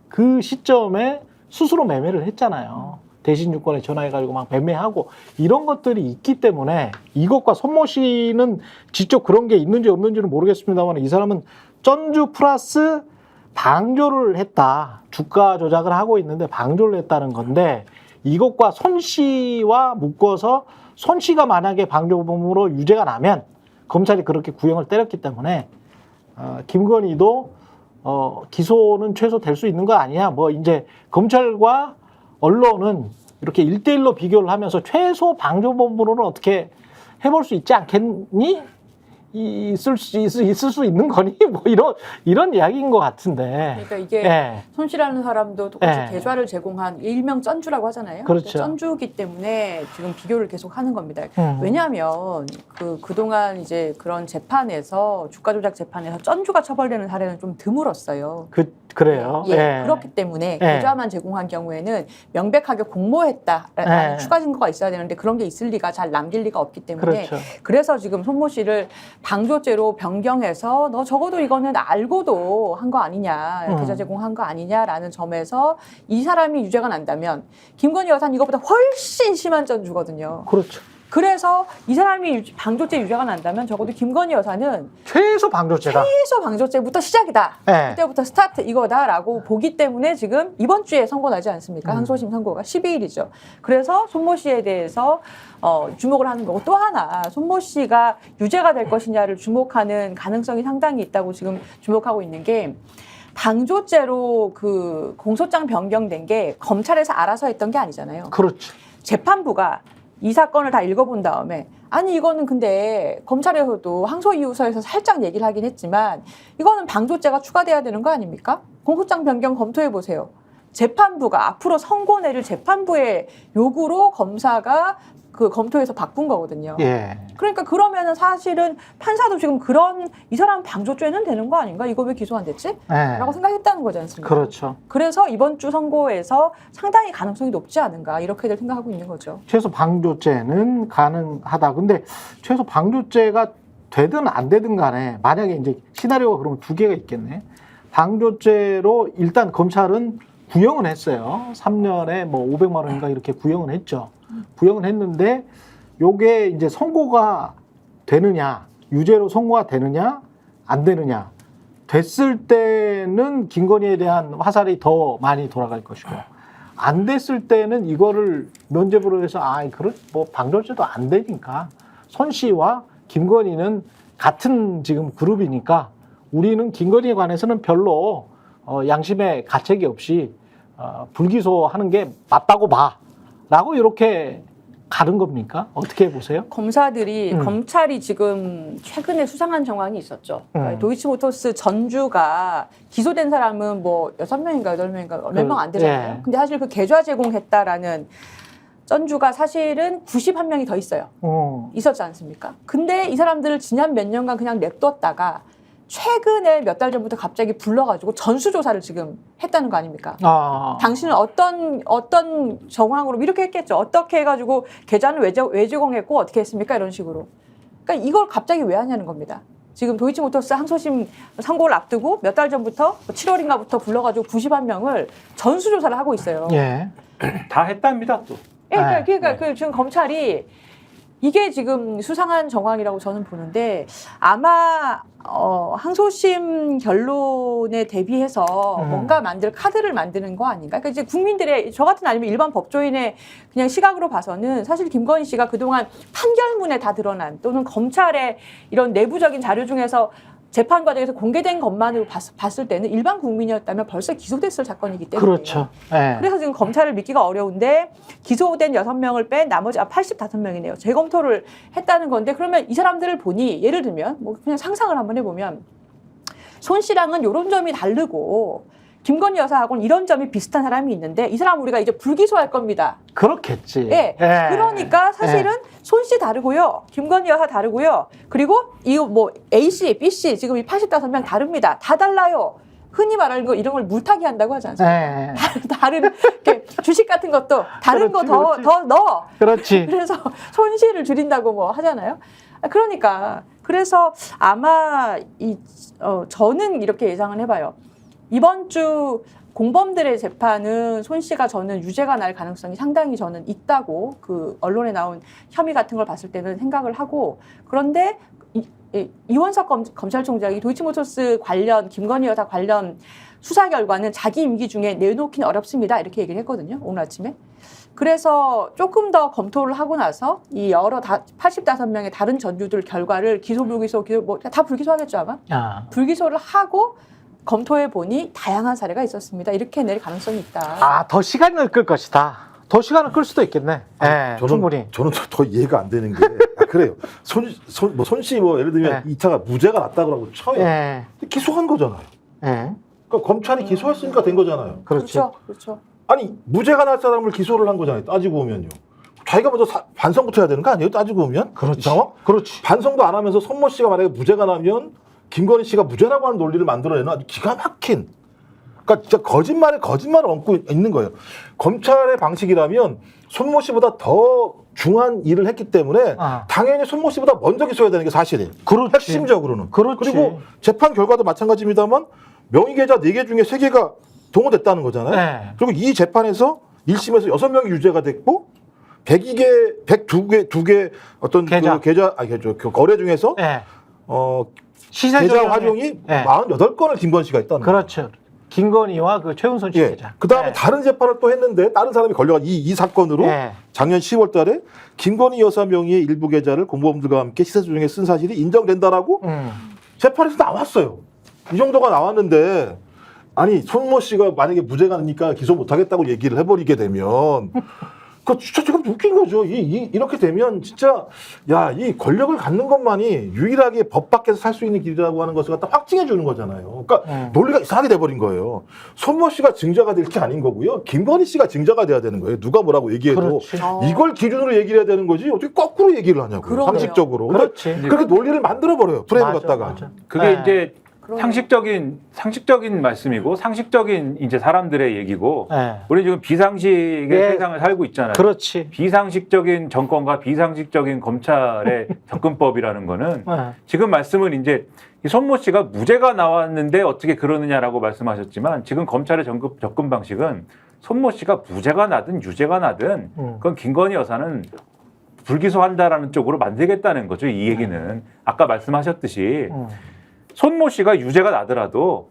그 시점에 스스로 매매를 했잖아요. 대신증권에 전화해가지고 막 매매하고 이런 것들이 있기 때문에 이것과 손모 씨는 직접 그런 게 있는지 없는지는 모르겠습니다만 이 사람은 전주 플러스 방조를 했다. 주가 조작을 하고 있는데 방조를 했다는 건데 이것과 손 씨와 묶어서 손 씨가 만약에 방조범으로 유죄가 나면 검찰이 그렇게 구형을 때렸기 때문에 김건희도 기소는 최소 될 수 있는 거 아니야? 뭐 이제 검찰과 언론은 이렇게 1대1로 비교를 하면서 최소 방조범으로는 어떻게 해볼 수 있지 않겠니? 있을 수 있는 거니? 뭐 이런 이야기인 것 같은데.
그러니까 이게
예.
손 씨라는 사람도 똑같이
예.
계좌를 제공한 일명 쩐주라고 하잖아요.
그렇죠.
쩐주기 때문에 지금 비교를 계속 하는 겁니다.
음.
왜냐하면 그동안 이제 그런 재판에서 주가 조작 재판에서 쩐주가 처벌되는 사례는 좀 드물었어요.
그래요.
예,
예.
그렇기 때문에
예.
계좌만 제공한 경우에는 명백하게 공모했다라는
예.
추가 증거가 있어야 되는데 그런 게 있을 리가 잘 남길 리가 없기 때문에
그렇죠.
그래서 지금 손모 씨를 방조죄로 변경해서 너 적어도 이거는 알고도 한 거 아니냐, 계좌 제공한 거 아니냐라는 점에서 이 사람이 유죄가 난다면 김건희 여사는 이것보다 훨씬 심한 전주거든요.
그렇죠.
그래서 이 사람이 방조죄 유죄가 난다면 적어도 김건희 여사는
최소 방조죄다.
최소 방조죄부터 시작이다.
네.
그때부터 스타트 이거다라고 보기 때문에 지금 이번 주에 선고 나지 않습니까? 항소심 선고가 12일이죠. 그래서 손모 씨에 대해서 주목을 하는 거고 또 하나 손모 씨가 유죄가 될 것이냐를 주목하는 가능성이 상당히 있다고 지금 주목하고 있는 게 방조죄로 그 공소장 변경된 게 검찰에서 알아서 했던 게 아니잖아요.
그렇죠.
재판부가 이 사건을 다 읽어본 다음에 아니 이거는 근데 검찰에서도 항소이유서에서 살짝 얘기를 하긴 했지만 이거는 방조죄가 추가돼야 되는 거 아닙니까? 공소장 변경 검토해 보세요. 재판부가 앞으로 선고 내릴 재판부의 요구로 검사가 그 검토해서 바꾼 거거든요.
예.
그러니까 그러면은 사실은 판사도 지금 그런 이 사람 방조죄는 되는 거 아닌가? 이거 왜 기소 안 됐지?
예.
라고 생각했다는 거지 않습니까?
그렇죠.
그래서 이번 주 선고에서 상당히 가능성이 높지 않은가 이렇게들 생각하고 있는 거죠.
최소 방조죄는 가능하다. 근데 최소 방조죄가 되든 안 되든 간에 만약에 이제 시나리오가 그러면 두 개가 있겠네. 방조죄로 일단 검찰은 구형은 했어요. 3년에 뭐 500만 원인가 이렇게 구형은 했죠. 구형은 했는데 요게 이제 선고가 되느냐, 유죄로 선고가 되느냐, 안 되느냐. 됐을 때는 김건희에 대한 화살이 더 많이 돌아갈 것이고 안 됐을 때는 이거를 면죄부로 해서 그런 뭐 방조제도 안 되니까 손 씨와 김건희는 같은 지금 그룹이니까 우리는 김건희에 관해서는 별로 양심의 가책이 없이 불기소하는 게 맞다고 봐라고 이렇게 가른 겁니까? 어떻게 보세요?
검사들이 검찰이 지금 최근에 수상한 정황이 있었죠. 그러니까 도이치모터스 전주가 기소된 사람은 뭐 6명인가 8명인가 몇 명 안 되잖아요.
예.
근데 사실 그 계좌 제공했다라는 전주가 사실은 91명이 더 있어요. 있었지 않습니까? 근데 이 사람들을 지난 몇 년간 그냥 냅뒀다가 최근에 몇 달 전부터 갑자기 불러가지고 전수조사를 지금 했다는 거 아닙니까? 당신은 어떤 정황으로 이렇게 했겠죠. 어떻게 해가지고 계좌는 왜 제공했고 어떻게 했습니까? 이런 식으로. 그러니까 이걸 갑자기 왜 하냐는 겁니다. 지금 도이치모터스 항소심 선고를 앞두고 몇 달 전부터 7월인가부터 불러가지고 91명을 전수조사를 하고 있어요.
예.
다 했답니다 또.
예, 그러니까 지금 검찰이 이게 지금 수상한 정황이라고 저는 보는데 아마 항소심 결론에 대비해서 뭔가 만들 카드를 만드는 거 아닌가? 그러니까 이제 국민들의 저 같은 아니면 일반 법조인의 그냥 시각으로 봐서는 사실 김건희 씨가 그동안 판결문에 다 드러난 또는 검찰의 이런 내부적인 자료 중에서 재판 과정에서 공개된 것만으로 봤을 때는 일반 국민이었다면 벌써 기소됐을 사건이기 때문에.
그렇죠. 예.
그래서 지금 검찰을 믿기가 어려운데 기소된 6명을 뺀 나머지 85명이네요. 재검토를 했다는 건데 그러면 이 사람들을 보니 예를 들면 뭐 그냥 상상을 한번 해보면 손 씨랑은 이런 점이 다르고 김건희 여사하고는 이런 점이 비슷한 사람이 있는데 이 사람 우리가 이제 불기소할 겁니다.
그렇겠지.
예. 그러니까 사실은 손 씨 다르고요. 김건희 여사 다르고요. 그리고 이거 뭐 A 씨, B 씨 지금 이 85명 다릅니다. 다 달라요. 흔히 말하는 거 이런 걸 물타기 한다고 하지 않습니까? 다른 이렇게 주식 같은 것도 다른
그렇지,
거
그렇지.
더 넣어.
그렇지.
그래서 손실을 줄인다고 뭐 하잖아요. 그러니까 그래서 아마 저는 이렇게 예상을 해봐요. 이번 주 공범들의 재판은 손 씨가 저는 유죄가 날 가능성이 상당히 저는 있다고 그 언론에 나온 혐의 같은 걸 봤을 때는 생각을 하고 그런데 이원석 검찰총장이 도이치모터스 관련 김건희 여사 관련 수사 결과는 자기 임기 중에 내놓기는 어렵습니다 이렇게 얘기를 했거든요 오늘 아침에. 그래서 조금 더 검토를 하고 나서 이 여러 85명의 다른 전주들 결과를 기소 뭐 다 불기소하겠죠 아마. 불기소를 하고 검토해 보니 다양한 사례가 있었습니다. 이렇게 낼 가능성이 있다.
더 시간을 끌 것이다. 더 시간을 끌 수도 있겠네. 충분히.
저는 더 이해가 안 되는 게 그래요. 손 씨 뭐 예를 들면 이 차가 무죄가 났다고 하고 쳐요. 기소한 거잖아요. 그러니까 검찰이 기소했으니까 된 거잖아요.
그렇죠.
아니 무죄가 날 사람을 기소를 한 거잖아요. 따지고 보면요. 자기가 먼저 반성부터 해야 되는 거 아니에요? 따지고 보면.
그렇지.
이 상황?
그렇지.
반성도 안 하면서 손모 씨가 만약에 무죄가 나면 김건희 씨가 무죄라고 하는 논리를 만들어내는 아주 기가 막힌. 그러니까 진짜 거짓말을 얹고 있는 거예요. 검찰의 방식이라면 손모 씨보다 더 중한 일을 했기 때문에 당연히 손모 씨보다 먼저 기소해야 되는 게 사실이에요.
그렇지.
핵심적으로는.
그렇지.
그리고 재판 결과도 마찬가지입니다만 명의계좌 4개 중에 3개가 동원됐다는 거잖아요. 그리고 이 재판에서 1심에서 6명이 유죄가 됐고 102개 어떤
계좌.
그 거래 중에서 계좌 활용이 48건을 김건희 씨가 했다는 거예요.
그렇죠. 김건희와 그 최은선 씨 계좌.
그 다음에 다른 재판을 또 했는데 다른 사람이 걸려가 이 사건으로 작년 10월 달에 김건희 여사 명의의 일부 계좌를 공범들과 함께 시세조정에 쓴 사실이 인정된다라고 재판에서 나왔어요. 이 정도가 나왔는데 아니 손모 씨가 만약에 무죄가 나니까 기소 못하겠다고 얘기를 해버리게 되면 그 진짜 지금 웃긴 거죠. 이렇게 되면 진짜 이 권력을 갖는 것만이 유일하게 법 밖에서 살 수 있는 길이라고 하는 것을 갖다 확증해 주는 거잖아요. 그러니까 논리가 이상하게 돼버린 거예요. 손모 씨가 증자가 될 게 아닌 거고요. 김건희 씨가 증자가 돼야 되는 거예요. 누가 뭐라고 얘기해도 이걸 기준으로 얘기를 해야 되는 거지 어떻게 거꾸로 얘기를 하냐고요.
그러네요.
상식적으로.
그렇지.
그렇게 논리를 만들어 버려요. 프레임을 갖다가.
맞아.
그게 이제 상식적인 말씀이고 상식적인 이제 사람들의 얘기고 우리 지금 비상식의 세상을 살고 있잖아요.
그렇지.
비상식적인 정권과 비상식적인 검찰의 접근법이라는 거는 지금 말씀은 이제 이 손모 씨가 무죄가 나왔는데 어떻게 그러느냐라고 말씀하셨지만 지금 검찰의 접근 방식은 손모 씨가 무죄가 나든 유죄가 나든 그건 김건희 여사는 불기소한다라는 쪽으로 만들겠다는 거죠. 이 얘기는 아까 말씀하셨듯이 손모 씨가 유죄가 나더라도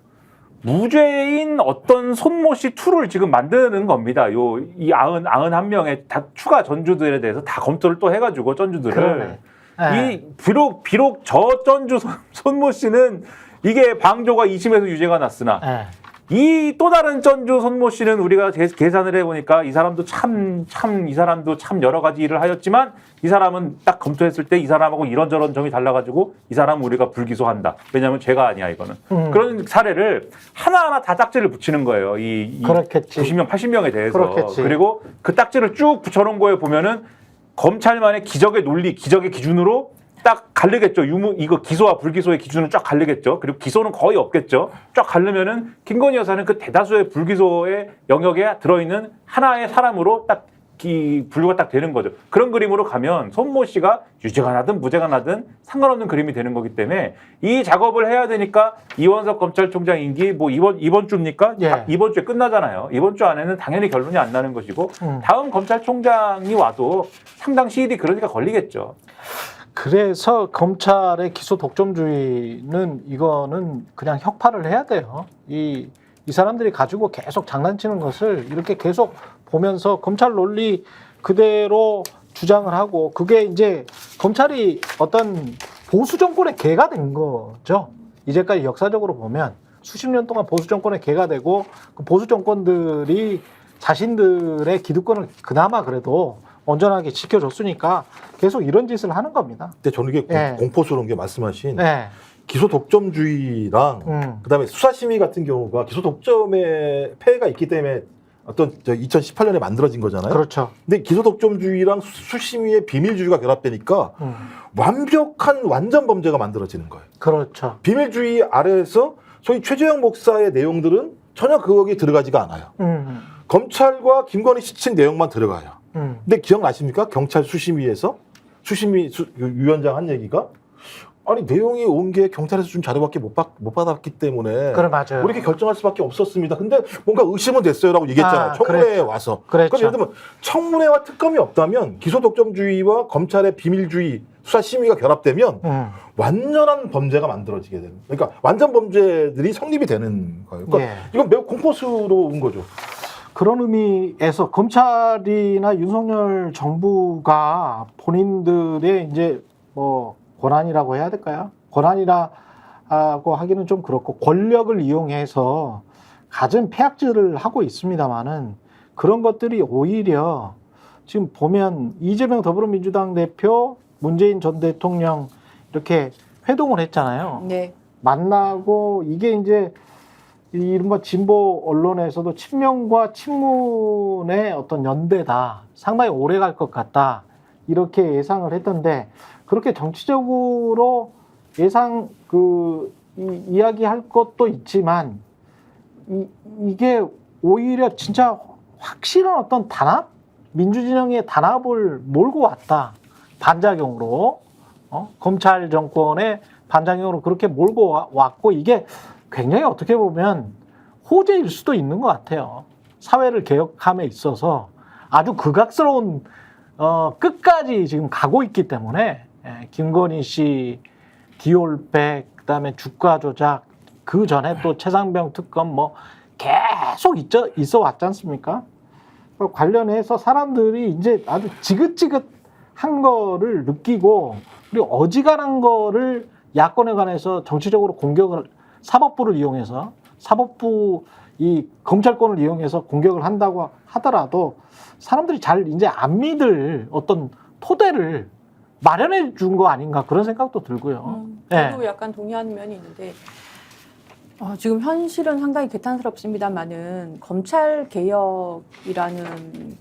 무죄인 어떤 손모 씨 2를 지금 만드는 겁니다. 이 91명의 다 추가 전주들에 대해서 다 검토를 또 해가지고 전주들을
그러네. 예.
이 비록 저 전주 손모 씨는 이게 방조가 2심에서 유죄가 났으나
예.
이 또 다른 전주 손모 씨는 우리가 계산을 해보니까 이 사람도 참 여러 가지 일을 하였지만 이 사람은 딱 검토했을 때 이 사람하고 이런저런 점이 달라가지고 이 사람은 우리가 불기소한다. 왜냐하면 죄가 아니야 이거는. 그런 사례를 하나하나 다 딱지를 붙이는 거예요. 이
그렇겠지.
90명, 80명에 대해서.
그렇겠지.
그리고 그 딱지를 쭉 붙여놓은 거에 보면은 검찰만의 기적의 논리, 기적의 기준으로 딱 가르겠죠. 이거 기소와 불기소의 기준은 쫙 가르겠죠. 그리고 기소는 거의 없겠죠. 쫙 가르면은 김건희 여사는 그 대다수의 불기소의 영역에 들어있는 하나의 사람으로 딱 분류가 딱 되는 거죠. 그런 그림으로 가면 손모 씨가 유죄가 나든 무죄가 나든 상관없는 그림이 되는 거기 때문에 이 작업을 해야 되니까 이원석 검찰총장 임기 뭐 이번 주입니까?
예.
이번 주에 끝나잖아요. 이번 주 안에는 당연히 결론이 안 나는 것이고 다음 검찰총장이 와도 상당 시일이 그러니까 걸리겠죠.
그래서 검찰의 기소 독점주의는 이거는 그냥 혁파를 해야 돼요. 이 사람들이 가지고 계속 장난치는 것을 이렇게 계속 보면서 검찰 논리 그대로 주장을 하고 그게 이제 검찰이 어떤 보수 정권의 개가 된 거죠. 이제까지 역사적으로 보면 수십 년 동안 보수 정권의 개가 되고 그 보수 정권들이 자신들의 기득권을 그나마 그래도 온전하게 지켜줬으니까 계속 이런 짓을 하는 겁니다.
근데 저는 이게
예.
공포스러운 게 말씀하신
네.
기소 독점주의랑 그다음에 수사심의 같은 경우가 기소 독점의 폐해가 있기 때문에 어떤 2018년에 만들어진 거잖아요.
그렇죠.
근데 기소 독점주의랑 수심위의 비밀주의가 결합되니까 완벽한 완전 범죄가 만들어지는 거예요.
그렇죠.
비밀주의 아래에서 소위 최재형 목사의 내용들은 전혀 거기에 들어가지가 않아요. 검찰과 김건희 씨 친 내용만 들어가요. 근데 기억나십니까? 경찰 수심위에서 수심위 위원장 한 얘기가 아니 내용이 온 게 경찰에서 준 자료밖에 못 받았기 때문에
그래 맞아요.
우리 이렇게 결정할 수밖에 없었습니다. 근데 뭔가 의심은 됐어요라고 얘기했잖아요. 청문회에 와서.
그랬죠.
그럼 예를 들면 청문회와 특검이 없다면 기소 독점주의와 검찰의 비밀주의 수사 심의가 결합되면 완전한 범죄가 만들어지게 되는. 그러니까 완전 범죄들이 성립이 되는 거예요. 그러니까
예.
이건 매우 공포스러운 거죠.
그런 의미에서 검찰이나 윤석열 정부가 본인들의 이제 뭐 권한이라고 해야 될까요? 권한이라고 하기는 좀 그렇고 권력을 이용해서 갖은 폐악질을 하고 있습니다만은 그런 것들이 오히려 지금 보면 이재명 더불어민주당 대표, 문재인 전 대통령 이렇게 회동을 했잖아요.
네.
만나고 이게 이제 이른바 진보 언론에서도 친명과 친문의 어떤 연대다. 상당히 오래 갈 것 같다. 이렇게 예상을 했던데 그렇게 정치적으로 예상 이야기할 것도 있지만 이게 오히려 진짜 확실한 어떤 단합? 민주진영의 단합을 몰고 왔다. 반작용으로. 검찰 정권의 반작용으로 그렇게 몰고 왔고 이게 굉장히 어떻게 보면 호재일 수도 있는 것 같아요. 사회를 개혁함에 있어서 아주 극악스러운 끝까지 지금 가고 있기 때문에 김건희 씨 디올백 그다음에 주가 조작 그 전에 또 최상병 특검 뭐 계속 있어 왔지 않습니까? 관련해서 사람들이 이제 아주 지긋지긋한 거를 느끼고 그리고 어지간한 거를 야권에 관해서 정치적으로 공격을 사법부를 이용해서 사법부 이 검찰권을 이용해서 공격을 한다고 하더라도 사람들이 잘 이제 안 믿을 어떤 토대를 마련해 준 거 아닌가 그런 생각도 들고요.
저도
네.
약간 동의하는 면이 있는데 지금 현실은 상당히 개탄스럽습니다만은 검찰 개혁이라는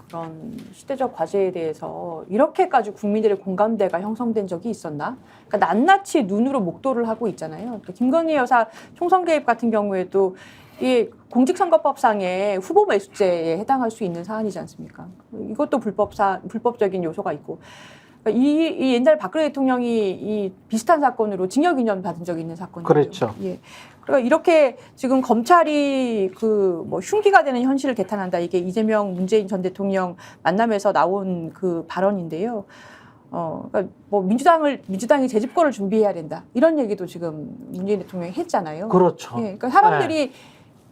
그런 시대적 과제에 대해서 이렇게까지 국민들의 공감대가 형성된 적이 있었나? 그러니까 낱낱이 눈으로 목도를 하고 있잖아요. 그러니까 김건희 여사 총선 개입 같은 경우에도 이 공직선거법상의 후보 매수죄에 해당할 수 있는 사안이지 않습니까? 이것도 불법적인 요소가 있고. 이 옛날 박근혜 대통령이 이 비슷한 사건으로 징역 2년 받은 적이 있는 사건이죠.
그렇죠.
예. 그러니까 이렇게 지금 검찰이 뭐 흉기가 되는 현실을 개탄한다. 이게 이재명, 문재인 전 대통령 만남에서 나온 그 발언인데요. 그러니까 뭐 민주당이 재집권을 준비해야 된다 이런 얘기도 지금 문재인 대통령이 했잖아요.
그렇죠.
예, 그러니까 사람들이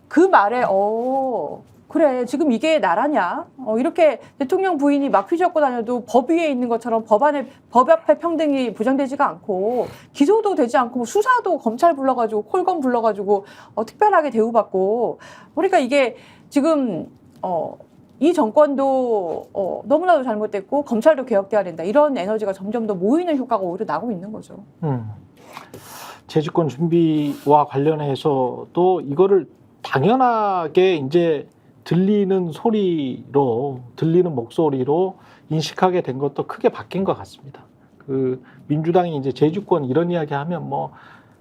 그 말에 그래 지금 이게 나라냐? 이렇게 대통령 부인이 막 휘젓고 다녀도 법 위에 있는 것처럼 법 앞에 평등이 보장되지가 않고 기소도 되지 않고 뭐 수사도 검찰 불러가지고 콜검 불러가지고 특별하게 대우받고 그러니까 이게 지금 이 정권도 너무나도 잘못됐고 검찰도 개혁돼야 된다 이런 에너지가 점점 더 모이는 효과가 오히려 나고 있는 거죠.
재집권 준비와 관련해서도 이거를 당연하게 이제 들리는 목소리로 인식하게 된 것도 크게 바뀐 것 같습니다. 그 민주당이 이제 재집권 이런 이야기 하면 뭐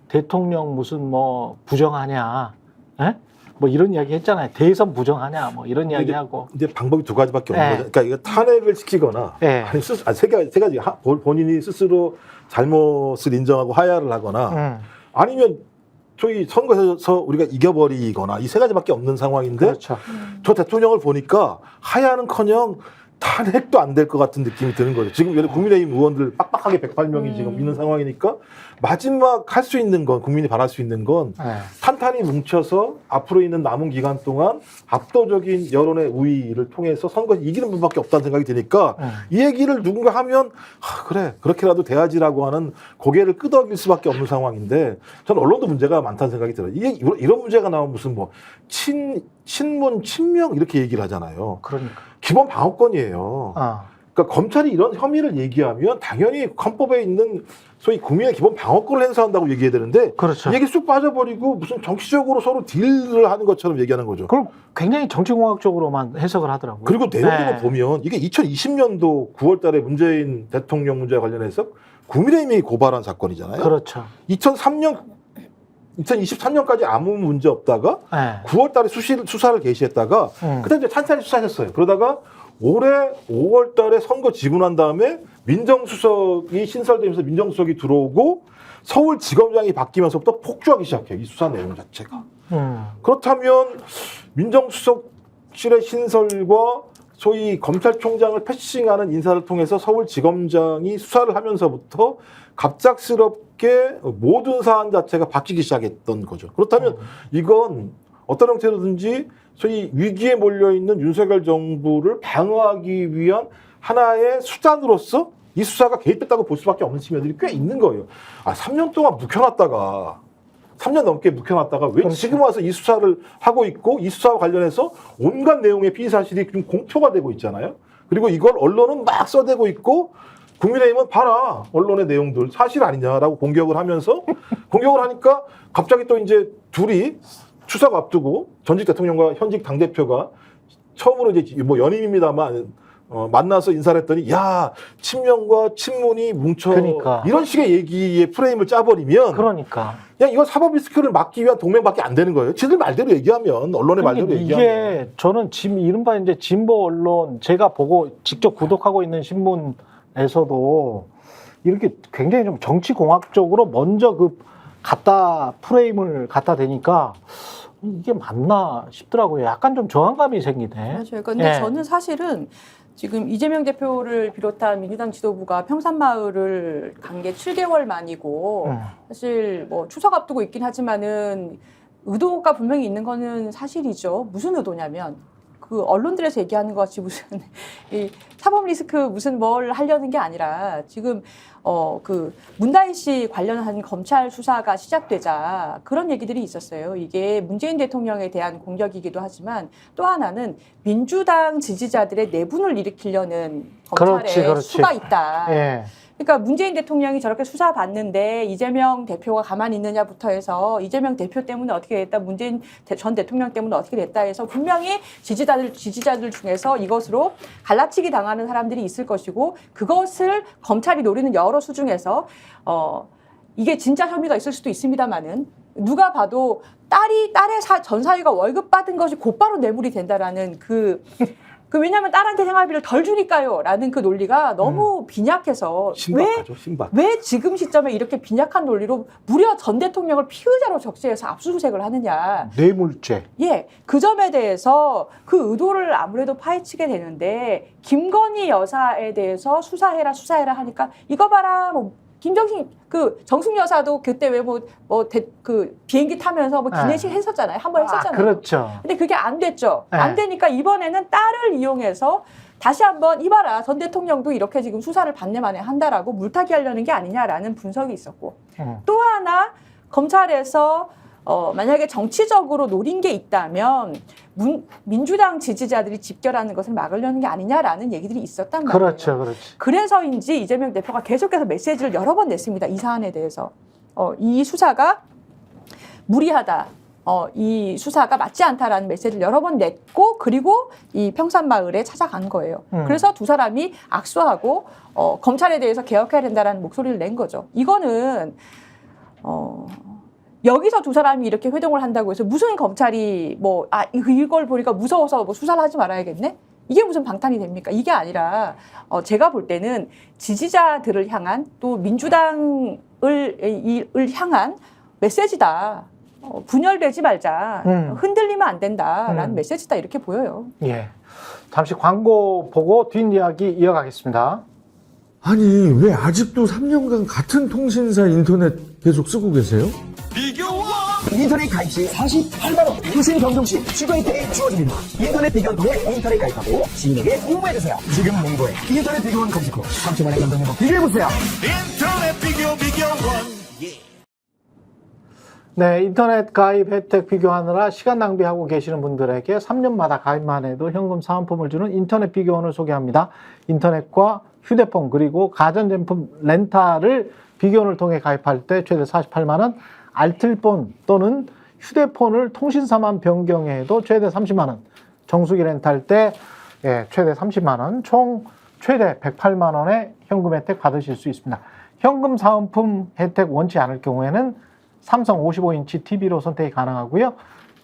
대통령 무슨 뭐 부정하냐, 에? 뭐 이런 이야기 했잖아요. 대선 부정하냐, 뭐 이런 이야기 하고.
이제 방법이 두 가지밖에 없는
네.
거죠. 그러니까 이거 탄핵을 시키거나,
네.
아니 세 가지 본인이 스스로 잘못을 인정하고 하야를 하거나, 아니면 저희 선거에서 우리가 이겨버리거나 이 세 가지밖에 없는 상황인데
그렇죠.
저 대통령을 보니까 하야는커녕 탄핵도 안 될 것 같은 느낌이 드는 거죠. 지금 예를 국민의힘 의원들 빡빡하게 108명이 지금 있는 상황이니까 마지막 할 수 있는 건 국민이 바랄 수 있는 건 탄탄히 뭉쳐서 앞으로 있는 남은 기간 동안 압도적인 여론의 우위를 통해서 선거에서 이기는 분밖에 없다는 생각이 드니까 이 얘기를 누군가 하면 그래 그렇게라도 돼야지라고 하는 고개를 끄덕일 수밖에 없는 상황인데 저는 언론도 문제가 많다는 생각이 들어요. 이런 문제가 나오면 무슨 뭐 친문 친명 이렇게 얘기를 하잖아요.
그러니까.
기본 방어권이에요. 그러니까 검찰이 이런 혐의를 얘기하면 당연히 헌법에 있는 소위 국민의 기본 방어권을 행사한다고 얘기해야 되는데
그렇죠.
이 얘기 쑥 빠져버리고 무슨 정치적으로 서로 딜을 하는 것처럼 얘기하는 거죠.
그걸 굉장히 정치공학적으로만 해석을 하더라고요.
그리고 내용을 보면 이게 2020년도 9월 달에 문재인 대통령 문제와 관련해서 국민의힘이 고발한 사건이잖아요.
그렇죠.
2023년까지 아무 문제 없다가 9월 달에 수사를 개시했다가 그때 이제 찬찬히 수사했어요. 그러다가 올해 5월 달에 선거 지고 난 다음에 민정수석이 신설되면서 민정수석이 들어오고 서울지검장이 바뀌면서부터 폭주하기 시작해요. 이 수사 내용 자체가. 그렇다면 민정수석실의 신설과 소위 검찰총장을 패싱하는 인사를 통해서 서울지검장이 수사를 하면서부터 갑작스럽게 모든 사안 자체가 바뀌기 시작했던 거죠. 그렇다면 이건 어떤 형태로든지 소위 위기에 몰려있는 윤석열 정부를 방어하기 위한 하나의 수단으로서 이 수사가 개입했다고 볼 수밖에 없는 측면들이 꽤 있는 거예요. 3년 동안 3년 넘게 묵혀놨다가 왜
그렇죠.
지금 와서 이 수사를 하고 있고 이 수사와 관련해서 온갖 내용의 피의 사실이 좀 공표가 되고 있잖아요. 그리고 이걸 언론은 막 써대고 있고 국민의힘은 봐라 언론의 내용들 사실 아니냐라고 공격을 하면서 공격을 하니까 갑자기 또 이제 둘이 추석 앞두고 전직 대통령과 현직 당대표가 처음으로 이제 뭐 연임입니다만 만나서 인사를 했더니 야 친명과 친문이 뭉쳐
그러니까.
이런 식의 얘기의 프레임을 짜버리면
그러니까.
그냥 이건 사법 리스크를 막기 위한 동맹밖에 안 되는 거예요. 지들 말대로 얘기하면 언론의 말대로 얘기하면
이게 저는 이른바 이제 진보 언론 제가 보고 직접 구독하고 있는 신문에서도 이렇게 굉장히 좀 정치공학적으로 먼저 프레임을 갖다 대니까 이게 맞나 싶더라고요. 약간 좀 저항감이 생기네.
맞아요. 근데 저는 사실은 지금 이재명 대표를 비롯한 민주당 지도부가 평산마을을 간 게 7개월 만이고 사실 뭐 추석 앞두고 있긴 하지만은 의도가 분명히 있는 거는 사실이죠. 무슨 의도냐면 그 언론들에서 얘기하는 것 같이 무슨 이 사법 리스크 무슨 뭘 하려는 게 아니라 지금 그 문다희 씨 관련한 검찰 수사가 시작되자 그런 얘기들이 있었어요. 이게 문재인 대통령에 대한 공격이기도 하지만 또 하나는 민주당 지지자들의 내분을 일으키려는 검찰의 수가 있다.
예.
그러니까 문재인 대통령이 저렇게 수사받는데 이재명 대표가 가만히 있느냐부터 해서 이재명 대표 때문에 어떻게 됐다, 문재인 전 대통령 때문에 어떻게 됐다 해서 분명히 지지자들 중에서 이것으로 갈라치기 당하는 사람들이 있을 것이고 그것을 검찰이 노리는 여러 수 중에서 이게 진짜 혐의가 있을 수도 있습니다만은 누가 봐도 딸의 전 사위가 월급 받은 것이 곧바로 뇌물이 된다라는 그 왜냐하면 딸한테 생활비를 덜 주니까요라는 그 논리가 너무 빈약해서
신박하죠, 신박.
왜 지금 시점에 이렇게 빈약한 논리로 무려 전 대통령을 피의자로 적시해서 압수수색을 하느냐.
뇌물죄.
예, 그 점에 대해서 그 의도를 아무래도 파헤치게 되는데 김건희 여사에 대해서 수사해라 하니까 이거 봐라 뭐 김정신 그 정숙 여사도 그때 왜 그 비행기 타면서 뭐 기내식 했었잖아요. 한 번 했었잖아요.
그렇죠.
근데 그게 안 됐죠.
네.
안 되니까 이번에는 딸을 이용해서 다시 한번 이봐라 전 대통령도 이렇게 지금 수사를 반내 만에 한다라고 물타기 하려는 게 아니냐라는 분석이 있었고 또 하나 검찰에서 만약에 정치적으로 노린 게 있다면 민주당 지지자들이 집결하는 것을 막으려는 게 아니냐라는 얘기들이 있었단 말이에요.
그렇죠, 그렇지.
그래서인지 이재명 대표가 계속해서 메시지를 여러 번 냈습니다. 이 사안에 대해서. 이 수사가 무리하다. 이 수사가 맞지 않다라는 메시지를 여러 번 냈고 그리고 이 평산마을에 찾아간 거예요. 그래서 두 사람이 악수하고 검찰에 대해서 개혁해야 된다라는 목소리를 낸 거죠. 이거는 여기서 두 사람이 이렇게 회동을 한다고 해서 무슨 검찰이 이걸 보니까 무서워서 수사를 하지 말아야겠네? 이게 무슨 방탄이 됩니까? 이게 아니라 제가 볼 때는 지지자들을 향한 또 민주당을 향한 메시지다. 분열되지 말자. 흔들리면 안 된다라는 메시지다 이렇게 보여요.
예. 잠시 광고 보고 뒷이야기 이어가겠습니다.
아니 왜 아직도 3년간 같은 통신사 인터넷 계속 쓰고 계세요?
인터넷 가입 시 48만원 유심 경종 시 추가 혜택이 주어집니다. 인터넷 비교원 통해 인터넷 가입하고 시민에게 홍보해주세요. 지금 몽고에 인터넷 비교원 검색 후 3초만에 감동 행복 비교해보세요.
인터넷 비교원.
네, 인터넷 가입 혜택 비교하느라 시간 낭비하고 계시는 분들에게 3년마다 가입만 해도 현금 사은품을 주는 인터넷 비교원을 소개합니다. 인터넷과 휴대폰 그리고 가전제품 렌탈을 비교원을 통해 가입할 때 최대 48만 원, 알뜰폰 또는 휴대폰을 통신사만 변경해도 최대 30만 원, 정수기 렌탈 때 최대 30만 원, 총 최대 108만 원의 현금 혜택 받으실 수 있습니다. 현금 사은품 혜택 원치 않을 경우에는 삼성 55인치 TV로 선택이 가능하고요.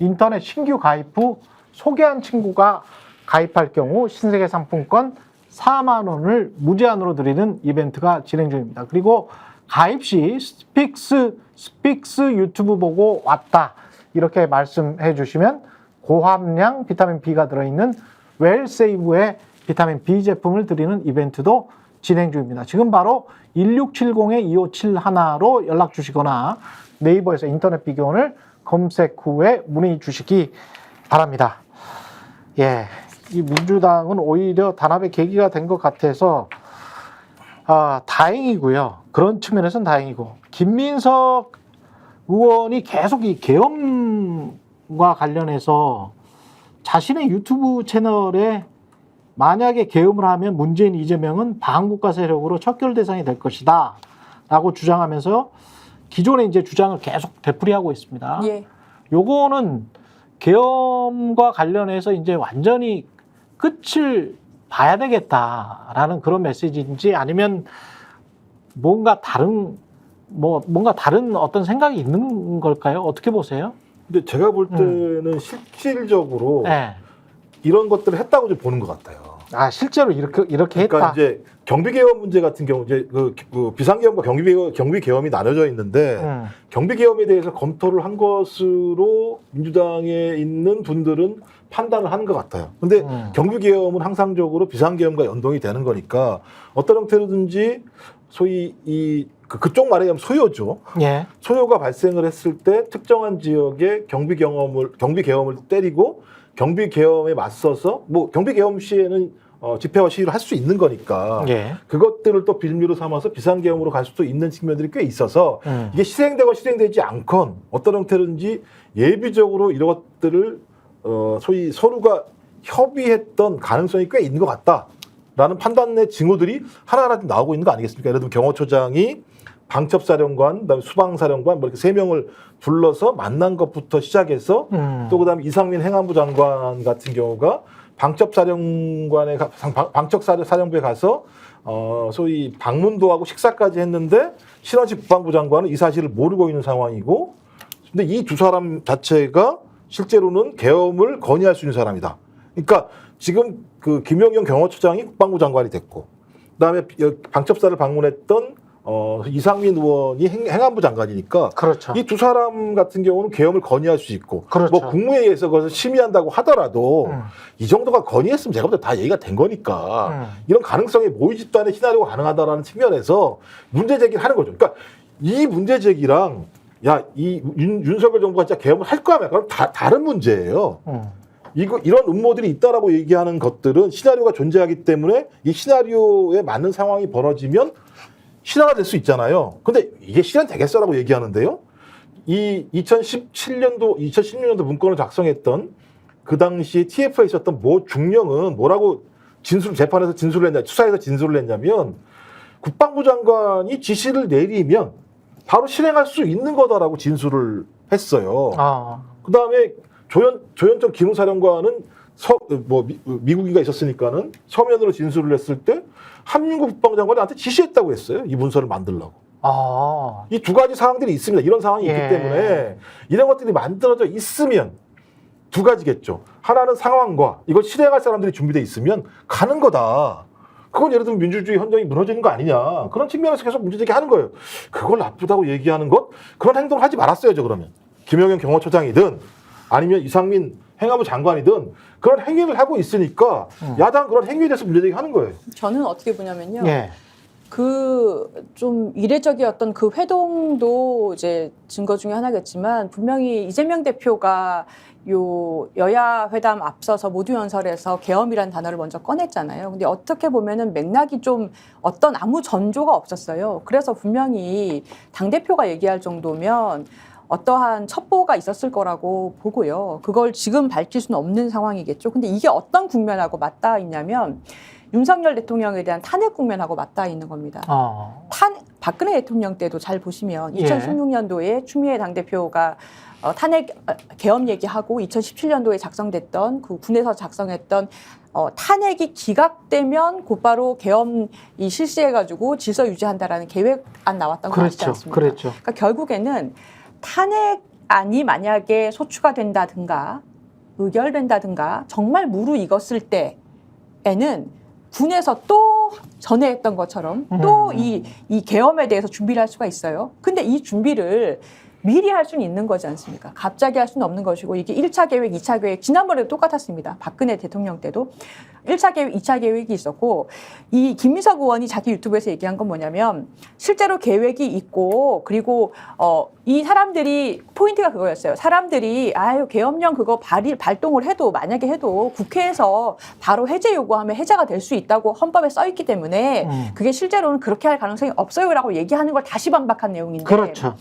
인터넷 신규 가입 후 소개한 친구가 가입할 경우 신세계 상품권 4만 원을 무제한으로 드리는 이벤트가 진행 중입니다. 그리고 가입 시 스픽스 유튜브 보고 왔다 이렇게 말씀해 주시면 고함량 비타민 B가 들어있는 웰세이브의 비타민 B 제품을 드리는 이벤트도 진행 중입니다. 지금 바로 1670-2571로 연락 주시거나 네이버에서 인터넷 비교원을 검색 후에 문의 주시기 바랍니다. 예, 이 민주당은 오히려 단합의 계기가 된 것 같아서 다행이고요. 그런 측면에서는 다행이고 김민석 의원이 계속 이 계엄과 관련해서 자신의 유튜브 채널에 만약에 계엄을 하면 문재인, 이재명은 반국가 세력으로 척결 대상이 될 것이다 라고 주장하면서 기존의 이제 주장을 계속 되풀이하고 있습니다.
예.
요거는 계엄과 관련해서 이제 완전히 끝을 봐야 되겠다라는 그런 메시지인지 아니면 뭔가 다른 어떤 생각이 있는 걸까요? 어떻게 보세요?
근데 제가 볼 때는 실질적으로
네.
이런 것들을 했다고 좀 보는 것 같아요.
실제로 이렇게
그러니까
했다.
이제 경비계엄 문제 같은 경우 이제 그 비상계엄과 경비계엄이 나눠져 있는데 경비계엄에 대해서 검토를 한 것으로 민주당에 있는 분들은 판단을 하는 것 같아요. 근데 경비계엄은 항상적으로 비상계엄과 연동이 되는 거니까 어떤 형태로든지 소위 그쪽 말에 의하면 소요죠.
예.
소요가 발생을 했을 때 특정한 지역에 경비계엄을 때리고 경비계엄에 맞서서 경비계엄 시에는 집회와 시위를 할 수 있는 거니까
예.
그것들을 또 빌미로 삼아서 비상계엄으로 갈 수도 있는 측면들이 꽤 있어서 이게 실행되건 실행되지 않건 어떤 형태로든지 예비적으로 이런 것들을 소위 서로가 협의했던 가능성이 꽤 있는 것 같다라는 판단의 징후들이 하나하나 나오고 있는 거 아니겠습니까? 예를 들면 경호처장이 방첩사령관, 그다음에 수방사령관 뭐 이렇게 3명을 불러서 만난 것부터 시작해서 또 그다음에 이상민 행안부 장관 같은 경우가 방첩사령부에 가서 소위 방문도 하고 식사까지 했는데 신원식 국방부 장관은 이 사실을 모르고 있는 상황이고, 근데 이 두 사람 자체가 실제로는 계엄을 건의할 수 있는 사람이다. 그러니까 지금 그 김용현 경호처장이 국방부 장관이 됐고, 그다음에 방첩사를 방문했던 이상민 의원이 행안부 장관이니까
그렇죠.
이 두 사람 같은 경우는 계엄을 건의할 수 있고,
그렇죠.
뭐 국무회의에서 그것을 심의한다고 하더라도 이 정도가 건의했으면 제가 볼 때 다 얘기가 된 거니까 이런 가능성이 모의 집단의 시나리오가 가능하다라는 측면에서 문제 제기를 하는 거죠. 그러니까 이 문제 제기랑 이 윤석열 정부가 진짜 계엄을 할 거야, 그건 다른 문제예요. 이런 음모들이 있다라고 얘기하는 것들은 시나리오가 존재하기 때문에 이 시나리오에 맞는 상황이 벌어지면 실화가 될 수 있잖아요. 근데 이게 실현되겠어라고 얘기하는데요. 이 2016년도 문건을 작성했던 그 당시 TF에 있었던 모 중령은 뭐라고 재판에서 진술을 했냐, 수사에서 진술을 했냐면 국방부 장관이 지시를 내리면 바로 실행할 수 있는 거다라고 진술을 했어요. 그 다음에 조현정 기무사령관은 미국인가 있었으니까는 서면으로 진술을 했을 때 한민국 국방장관이 나한테 지시했다고 했어요. 이 문서를 만들라고. 이 두 가지 사항들이 있습니다. 이런 상황이 있기 때문에 이런 것들이 만들어져 있으면 두 가지겠죠. 하나는 상황과 이걸 실행할 사람들이 준비되어 있으면 가는 거다. 그건 예를 들면 민주주의 헌정이 무너지는 거 아니냐. 그런 측면에서 계속 문제제기하는 거예요. 그걸 나쁘다고 얘기하는 것, 그런 행동을 하지 말았어야죠. 그러면 김용현 경호처장이든 아니면 이상민 행안부 장관이든 그런 행위를 하고 있으니까 야당 그런 행위에 대해서 문제제기하는 거예요.
저는 어떻게 보냐면요.
예.
그 좀 이례적이었던 그 회동도 이제 증거 중에 하나겠지만 분명히 이재명 대표가 요 여야 회담 앞서서 모두 연설에서 계엄이라는 단어를 먼저 꺼냈잖아요. 근데 어떻게 보면은 맥락이 좀 어떤 아무 전조가 없었어요. 그래서 분명히 당대표가 얘기할 정도면 어떠한 첩보가 있었을 거라고 보고요. 그걸 지금 밝힐 수는 없는 상황이겠죠. 근데 이게 어떤 국면하고 맞닿아 있냐면 윤석열 대통령에 대한 탄핵 국면하고 맞닿아 있는 겁니다. 박근혜 대통령 때도 잘 보시면 2016년도에 추미애 당대표가 탄핵 계엄 얘기하고 2017년도에 작성됐던 그 군에서 작성했던 탄핵이 기각되면 곧바로 계엄이 실시해가지고 질서 유지한다라는 계획안 나왔던 거 아시지 않습니까?
그렇죠.
그러니까 결국에는 탄핵안이 만약에 소추가 된다든가 의결된다든가 정말 무르익었을 때에는 군에서 또 전에 했던 것처럼 또 이 계엄에 대해서 준비를 할 수가 있어요. 근데 이 준비를 미리 할 수는 있는 거지 않습니까? 갑자기 할 수는 없는 것이고 이게 1차 계획, 2차 계획 지난번에도 똑같았습니다. 박근혜 대통령 때도 1차 계획, 2차 계획이 있었고 이 김민석 의원이 자기 유튜브에서 얘기한 건 뭐냐면 실제로 계획이 있고 그리고 이 사람들이 포인트가 그거였어요. 사람들이 계엄령 그거 발동을 해도 만약에 해도 국회에서 바로 해제 요구하면 해제가 될 수 있다고 헌법에 써 있기 때문에 그게 실제로는 그렇게 할 가능성이 없어요라고 얘기하는 걸 다시 반박한 내용인데
그렇죠.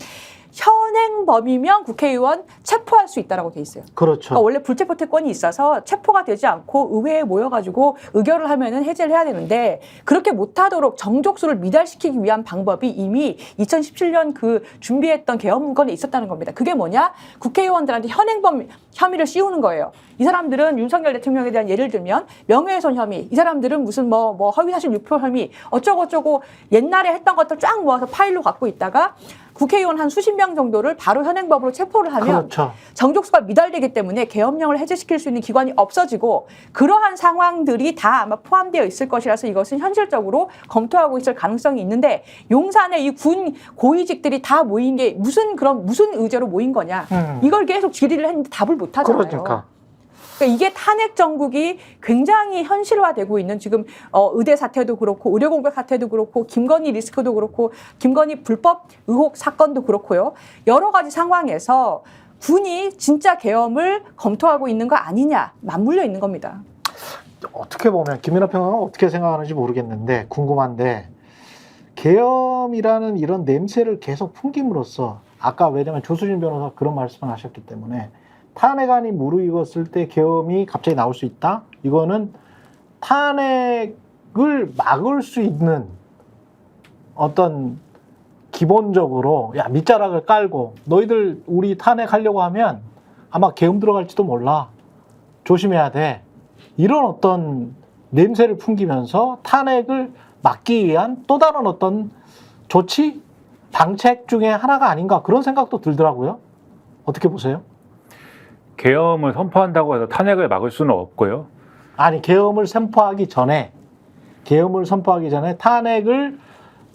현행범이면 국회의원 체포할 수 있다라고 돼 있어요.
그렇죠.
그러니까 원래 불체포 특권이 있어서 체포가 되지 않고 의회에 모여가지고 의결을 하면은 해제를 해야 되는데 그렇게 못하도록 정족수를 미달시키기 위한 방법이 이미 2017년 그 준비했던 계엄 문건에 있었다는 겁니다. 그게 뭐냐? 국회의원들한테 현행범 혐의를 씌우는 거예요. 이 사람들은 윤석열 대통령에 대한 예를 들면 명예훼손 혐의, 이 사람들은 무슨 뭐 허위사실 유포 혐의 어쩌고저쩌고 옛날에 했던 것들 쫙 모아서 파일로 갖고 있다가 국회의원 한 수십 명 정도를 바로 현행법으로 체포를 하면
그렇죠.
정족수가 미달되기 때문에 계엄령을 해제시킬 수 있는 기관이 없어지고 그러한 상황들이 다 아마 포함되어 있을 것이라서 이것은 현실적으로 검토하고 있을 가능성이 있는데 용산에 이 군 고위직들이 다 모인 게 무슨 의제로 모인 거냐 이걸 계속 질의를 했는데 답을 못 하잖아요.
그러니까
이게 탄핵 정국이 굉장히 현실화되고 있는 지금 의대 사태도 그렇고 의료 공백 사태도 그렇고 김건희 리스크도 그렇고 김건희 불법 의혹 사건도 그렇고요. 여러 가지 상황에서 군이 진짜 계엄을 검토하고 있는 거 아니냐 맞물려 있는 겁니다.
어떻게 보면 김민하 평론가는 어떻게 생각하는지 모르겠는데 궁금한데 계엄이라는 이런 냄새를 계속 풍김으로써 아까 왜냐면 조수진 변호사 그런 말씀을 하셨기 때문에 탄핵안이 무르익었을 때 계엄이 갑자기 나올 수 있다? 이거는 탄핵을 막을 수 있는 어떤 기본적으로 밑자락을 깔고 너희들 우리 탄핵하려고 하면 아마 계엄 들어갈지도 몰라. 조심해야 돼. 이런 어떤 냄새를 풍기면서 탄핵을 막기 위한 또 다른 어떤 조치? 방책 중에 하나가 아닌가 그런 생각도 들더라고요. 어떻게 보세요?
계엄을 선포한다고 해서 탄핵을 막을 수는 없고요.
아니 계엄을 선포하기 전에 탄핵을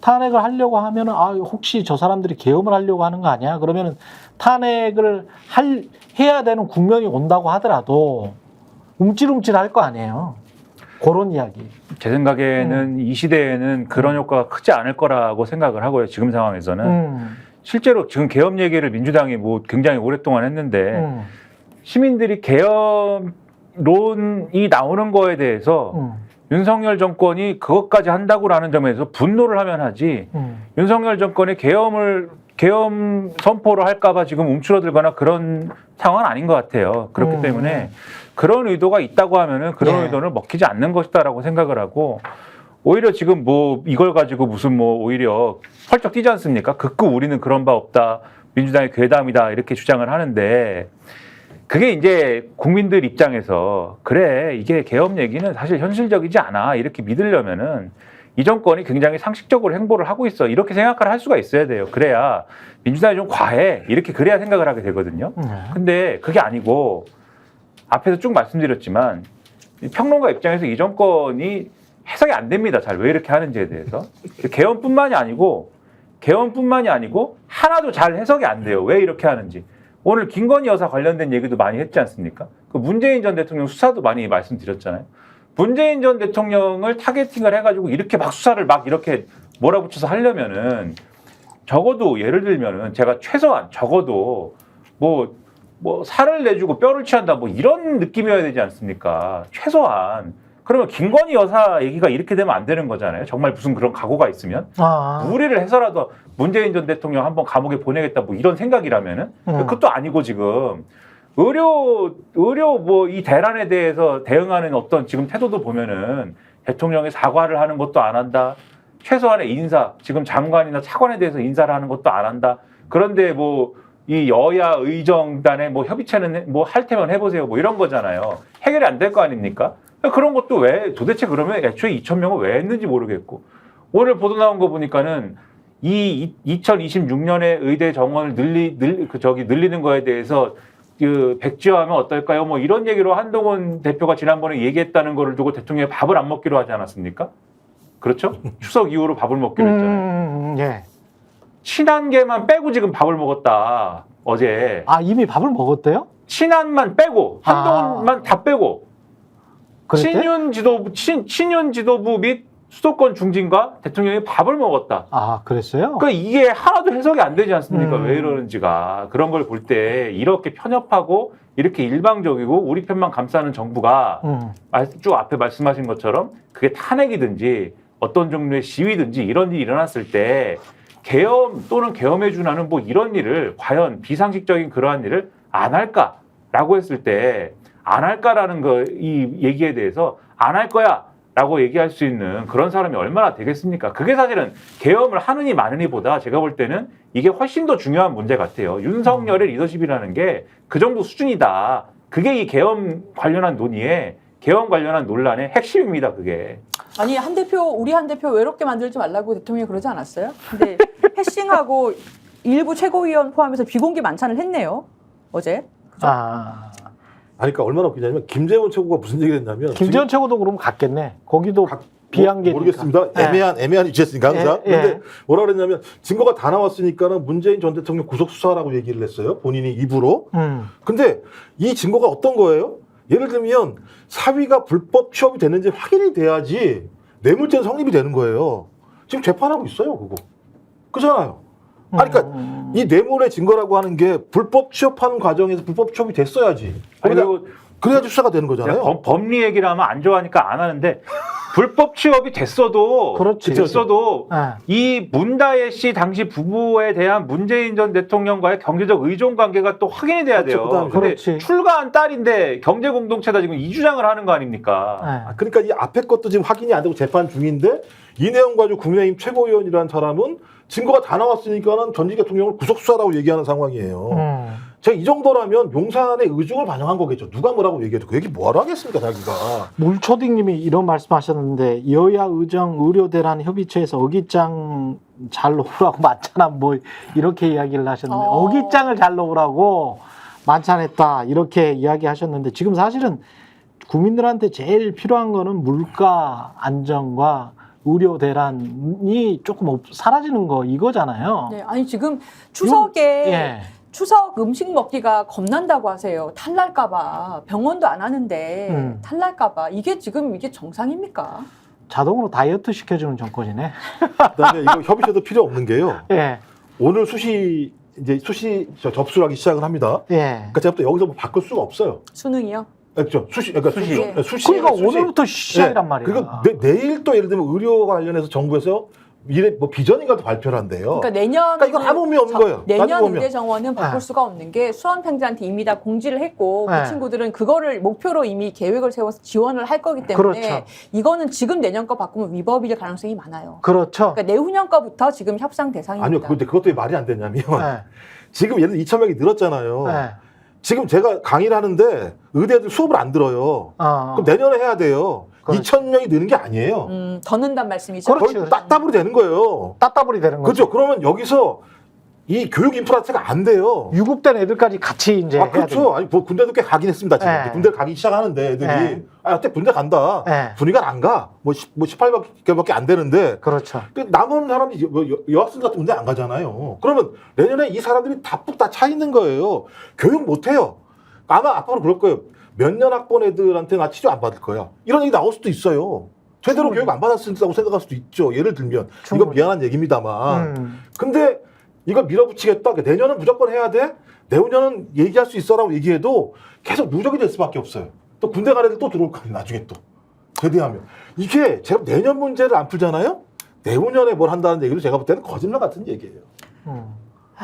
하려고 하면은 혹시 저 사람들이 계엄을 하려고 하는 거 아니야? 그러면은 탄핵을 해야 되는 국면이 온다고 하더라도 움찔움찔 할 거 아니에요. 그런 이야기.
제 생각에는 이 시대에는 그런 효과가 크지 않을 거라고 생각을 하고요. 지금 상황에서는 실제로 지금 계엄 얘기를 민주당이 뭐 굉장히 오랫동안 했는데 시민들이 계엄론이 나오는 거에 대해서 윤석열 정권이 그것까지 한다고라는 점에서 분노를 하면 하지 윤석열 정권이 계엄 선포를 할까봐 지금 움츠러들거나 그런 상황은 아닌 것 같아요. 그렇기 때문에 그런 의도가 있다고 하면은 그런
네.
의도를 먹히지 않는 것이다라고 생각을 하고 오히려 지금 뭐 이걸 가지고 무슨 뭐 오히려 펄쩍 뛰지 않습니까? 극구 우리는 그런 바 없다. 민주당의 괴담이다. 이렇게 주장을 하는데 그게 이제 국민들 입장에서 그래 이게 계엄 얘기는 사실 현실적이지 않아 이렇게 믿으려면은 이 정권이 굉장히 상식적으로 행보를 하고 있어 이렇게 생각을 할 수가 있어야 돼요. 그래야 민주당이 좀 과해 이렇게 그래야 생각을 하게 되거든요. 근데 그게 아니고 앞에서 쭉 말씀드렸지만 평론가 입장에서 이 정권이 해석이 안 됩니다. 잘 왜 이렇게 하는지에 대해서 계엄뿐만이 아니고 하나도 잘 해석이 안 돼요. 왜 이렇게 하는지. 오늘 김건희 여사 관련된 얘기도 많이 했지 않습니까? 그 문재인 전 대통령 수사도 많이 말씀드렸잖아요. 문재인 전 대통령을 타겟팅을 해가지고 이렇게 막 수사를 막 이렇게 몰아붙여서 하려면은 적어도 예를 들면은 제가 최소한 적어도 뭐 살을 내주고 뼈를 취한다 뭐 이런 느낌이어야 되지 않습니까? 최소한. 그러면 김건희 여사 얘기가 이렇게 되면 안 되는 거잖아요. 정말 무슨 그런 각오가 있으면. 무리를 해서라도 문재인 전 대통령 한번 감옥에 보내겠다 뭐 이런 생각이라면은 그것도 아니고 지금 의료 뭐 이 대란에 대해서 대응하는 어떤 지금 태도도 보면은 대통령이 사과를 하는 것도 안 한다. 최소한의 인사, 지금 장관이나 차관에 대해서 인사를 하는 것도 안 한다. 그런데 뭐 이 여야 의정단의 뭐 협의체는 뭐 할 테면 해보세요. 뭐 이런 거잖아요. 해결이 안 될 거 아닙니까? 그런 것도 왜 도대체 그러면 애초에 2,000명을 왜 했는지 모르겠고 오늘 보도 나온 거 보니까는 이 2026년에 의대 정원을 늘리는 거에 대해서 그 백지화하면 어떨까요? 뭐 이런 얘기로 한동훈 대표가 지난번에 얘기했다는 거를 두고 대통령이 밥을 안 먹기로 하지 않았습니까? 그렇죠? 추석 이후로 밥을 먹기로 했잖아요.
예.
친한 개만 빼고 지금 밥을 먹었다. 어제.
이미 밥을 먹었대요?
친한만 빼고 한동훈만 다 빼고
그랬대?
친윤 지도부 및 수도권 중진과 대통령이 밥을 먹었다.
그랬어요?
그러니까 이게 하나도 해석이 안 되지 않습니까? 왜 이러는지가. 그런 걸 볼 때 이렇게 편협하고 이렇게 일방적이고 우리 편만 감싸는 정부가 쭉 앞에 말씀하신 것처럼 그게 탄핵이든지 어떤 종류의 시위든지 이런 일이 일어났을 때 계엄 또는 계엄에 준하는 뭐 이런 일을 과연 비상식적인 그러한 일을 안 할까라고 했을 때 안 할까라는 이 얘기에 대해서 안 할 거야 라고 얘기할 수 있는 그런 사람이 얼마나 되겠습니까? 그게 사실은 계엄을 하느니 마느니보다 제가 볼 때는 이게 훨씬 더 중요한 문제 같아요. 윤석열의 리더십이라는 게 그 정도 수준이다. 그게 이 계엄 관련한 논란의 핵심입니다. 그게.
아니 우리 한 대표 외롭게 만들지 말라고 대통령이 그러지 않았어요? 근데 패싱하고 일부 최고위원 포함해서 비공개 만찬을 했네요. 어제. 그죠?
그러니까 얼마나 웃기냐면 김재원 최고가 무슨 얘기를 했냐면
김재원 최고도 그럼 갔겠네. 거기도 비한계
모르겠습니다. 애매한 위치였으니까 항상. 근데 뭐라 그랬냐면 증거가 다 나왔으니까는 문재인 전 대통령 구속 수사라고 얘기를 했어요. 본인이 입으로. 근데 이 증거가 어떤 거예요? 예를 들면 사위가 불법 취업이 됐는지 확인이 돼야지 뇌물죄는 성립이 되는 거예요. 지금 재판하고 있어요, 그거. 그잖아요. 그러니까 이 뇌물의 증거라고 하는 게 불법 취업하는 과정에서 불법 취업이 됐어야지. 그래야지 수사가 되는 거잖아요.
법리 얘기를 하면 안 좋아하니까 안 하는데 불법 취업이 됐어도 이 문다혜 씨 당시 부부에 대한 문재인 전 대통령과의 경제적 의존 관계가 또 확인이 돼야 돼요. 근데 출가한 딸인데 경제 공동체다 지금 이 주장을 하는 거 아닙니까?
그러니까 이 앞에 것도 지금 확인이 안 되고 재판 중인데 이 내용 가지고 국민의힘 최고위원이라는 사람은 증거가 다 나왔으니까는 전직 대통령을 구속 수사라고 얘기하는 상황이에요. 제가 이 정도라면 용산의 의중을 반영한 거겠죠. 누가 뭐라고 얘기해도 그 얘기 뭐하러 하겠습니까, 자기가.
물초딩님이 이런 말씀하셨는데 여야 의정 의료대란 협의체에서 어깃장 잘 놓으라고 만찬한 뭐 이렇게 이야기를 하셨는데 어깃장을 잘 놓으라고 만찬했다 이렇게 이야기하셨는데 지금 사실은 국민들한테 제일 필요한 거는 물가 안정과 의료 대란이 조금 사라지는 거 이거잖아요.
네, 아니 지금 추석에
예.
추석 음식 먹기가 겁난다고 하세요. 탈날까봐 병원도 안 하는데 탈날까봐 이게 지금 이게 정상입니까?
자동으로 다이어트 시켜주는 정권이네.
그다음에 이거 협의체도 필요 없는 게요.
예.
오늘 수시 접수를 하기 시작을 합니다.
예.
그러니까 제가 여기서 뭐 바꿀 수가 없어요.
수능이요?
그렇죠. 그러니까
수시.
수시.
그러니까 오늘부터 시작이란 말이야.
그러니까 내일 또 예를 들면 의료 관련해서 정부에서 뭐 비전인가도 발표를 한대요.
그러니까 내년
그러니까 이건 아무 의미 없는 거예요.
내년
따지고 보면.
의대 정원은 바꿀
네.
수가 없는 게 수험생들한테 이미 다 공지를 했고
네.
그 친구들은 그거를 목표로 이미 계획을 세워서 지원을 할 거기 때문에
그렇죠.
이거는 지금 내년 거 바꾸면 위법일 가능성이 많아요.
그렇죠.
그러니까 내후년 거부터 지금 협상 대상입니다.
아니요. 근데 그것도 왜 말이 안 되냐면
예.
지금 예를 들어 2,000명이 늘었잖아요.
예.
지금 제가 강의를 하는데 의대들 수업을 안 들어요. 그럼 내년에 해야 돼요.
그렇죠.
2,000명이 느는 게 아니에요.
더 는단 말씀이죠.
그렇지,
거의 따따블이 되는 거예요.
따따블이 되는 거죠.
그렇죠. 그러면 여기서 이 교육 인프라가 안 돼요.
유급된 애들까지 같이 이제 해야
그렇죠.
돼요.
아니 뭐 군대도 꽤 가긴 했습니다. 지금
네.
군대 가기 시작하는데 애들이
네.
어때 군대 간다.
네.
분위기가 안 가. 뭐 18개밖에 안 되는데
그렇죠.
그 남은 사람이 여학생 같은 군대 안 가잖아요. 그러면 내년에 이 사람들이 다 차 있는 거예요. 교육 못 해요. 아마 앞으로 그럴 거예요. 몇 년 학번 애들한테 나 치료 안 받을 거야. 이런 얘기 나올 수도 있어요. 제대로 교육 안 받았다고 생각할 수도 있죠. 예를 들면 이건
충분히.
미안한 얘기입니다만. 근데 이거 밀어붙이겠다. 내년은 무조건 해야 돼. 내후년은 얘기할 수 있어라고 얘기해도 계속 누적이 될 수밖에 없어요. 또 군대 간 애들 또 들어올 거예요. 나중에 또 제대하면 이게 제가 내년 문제를 안 풀잖아요. 내후년에 뭘 한다는 얘기도 제가 볼 때는 거짓말 같은 얘기예요.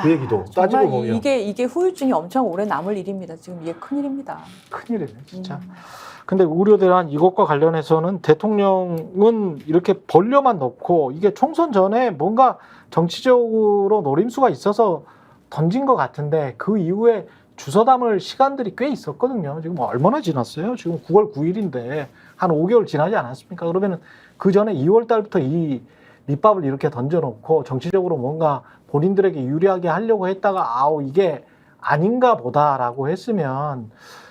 그 얘기도 따지고
정말
보면
이게 후유증이 엄청 오래 남을 일입니다. 지금 이게 큰일입니다.
큰일이네, 진짜. 근데 우려대란 이것과 관련해서는 대통령은 이렇게 벌려만 놓고 이게 총선 전에 뭔가 정치적으로 노림수가 있어서 던진 것 같은데 그 이후에 주워 담을 시간들이 꽤 있었거든요. 지금 얼마나 지났어요? 지금 9월 9일인데 한 5개월 지나지 않았습니까? 그러면은 그 전에 2월 달부터 이 밑밥을 이렇게 던져놓고 정치적으로 뭔가 본인들에게 유리하게 하려고 했다가 아우 이게 아닌가 보다라고 했으면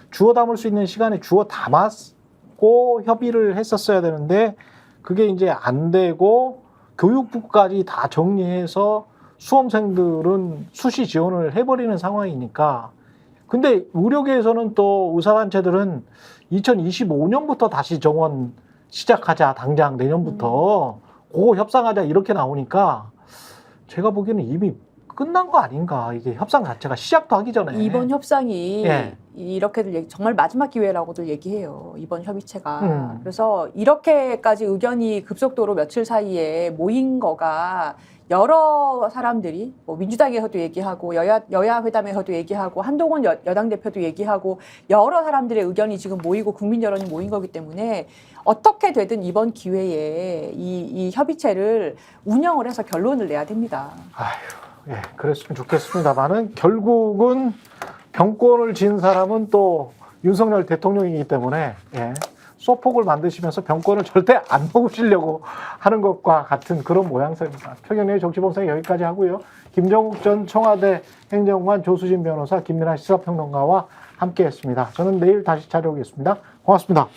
주워 담을 수 있는 시간에 주워 담았고 협의를 했었어야 되는데 그게 이제 안 되고 교육부까지 다 정리해서 수험생들은 수시 지원을 해버리는 상황이니까 근데 의료계에서는 또 의사단체들은 2025년부터 다시 정원 시작하자 당장 내년부터 그거 협상하자 이렇게 나오니까 제가 보기에는 이미 끝난 거 아닌가. 이게 협상 자체가 시작도 하기 전에.
이번 협상이
예.
이렇게들 정말 마지막 기회라고들 얘기해요. 이번 협의체가. 그래서 이렇게까지 의견이 급속도로 며칠 사이에 모인 거가 여러 사람들이 뭐 민주당에서도 얘기하고 여야 회담에서도 얘기하고 한동훈 여당 대표도 얘기하고 여러 사람들의 의견이 지금 모이고 국민 여론이 모인 거기 때문에 어떻게 되든 이번 기회에 이 협의체를 운영을 해서 결론을 내야 됩니다.
아휴, 예, 그랬으면 좋겠습니다만은 결국은 병권을 쥔 사람은 또 윤석열 대통령이기 때문에 예, 소폭을 만드시면서 병권을 절대 안 먹으시려고 하는 것과 같은 그런 모양새입니다. 최경련의 정치본색 여기까지 하고요. 김정욱 전 청와대 행정관, 조수진 변호사, 김민하 시사평론가와 함께했습니다. 저는 내일 다시 찾아오겠습니다. 고맙습니다.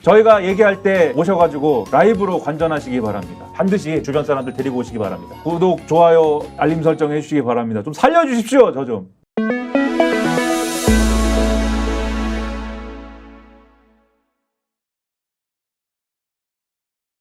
저희가 얘기할 때 오셔가지고 라이브로 관전하시기 바랍니다. 반드시 주변 사람들 데리고 오시기 바랍니다. 구독, 좋아요, 알림 설정 해주시기 바랍니다. 좀 살려주십시오, 저 좀.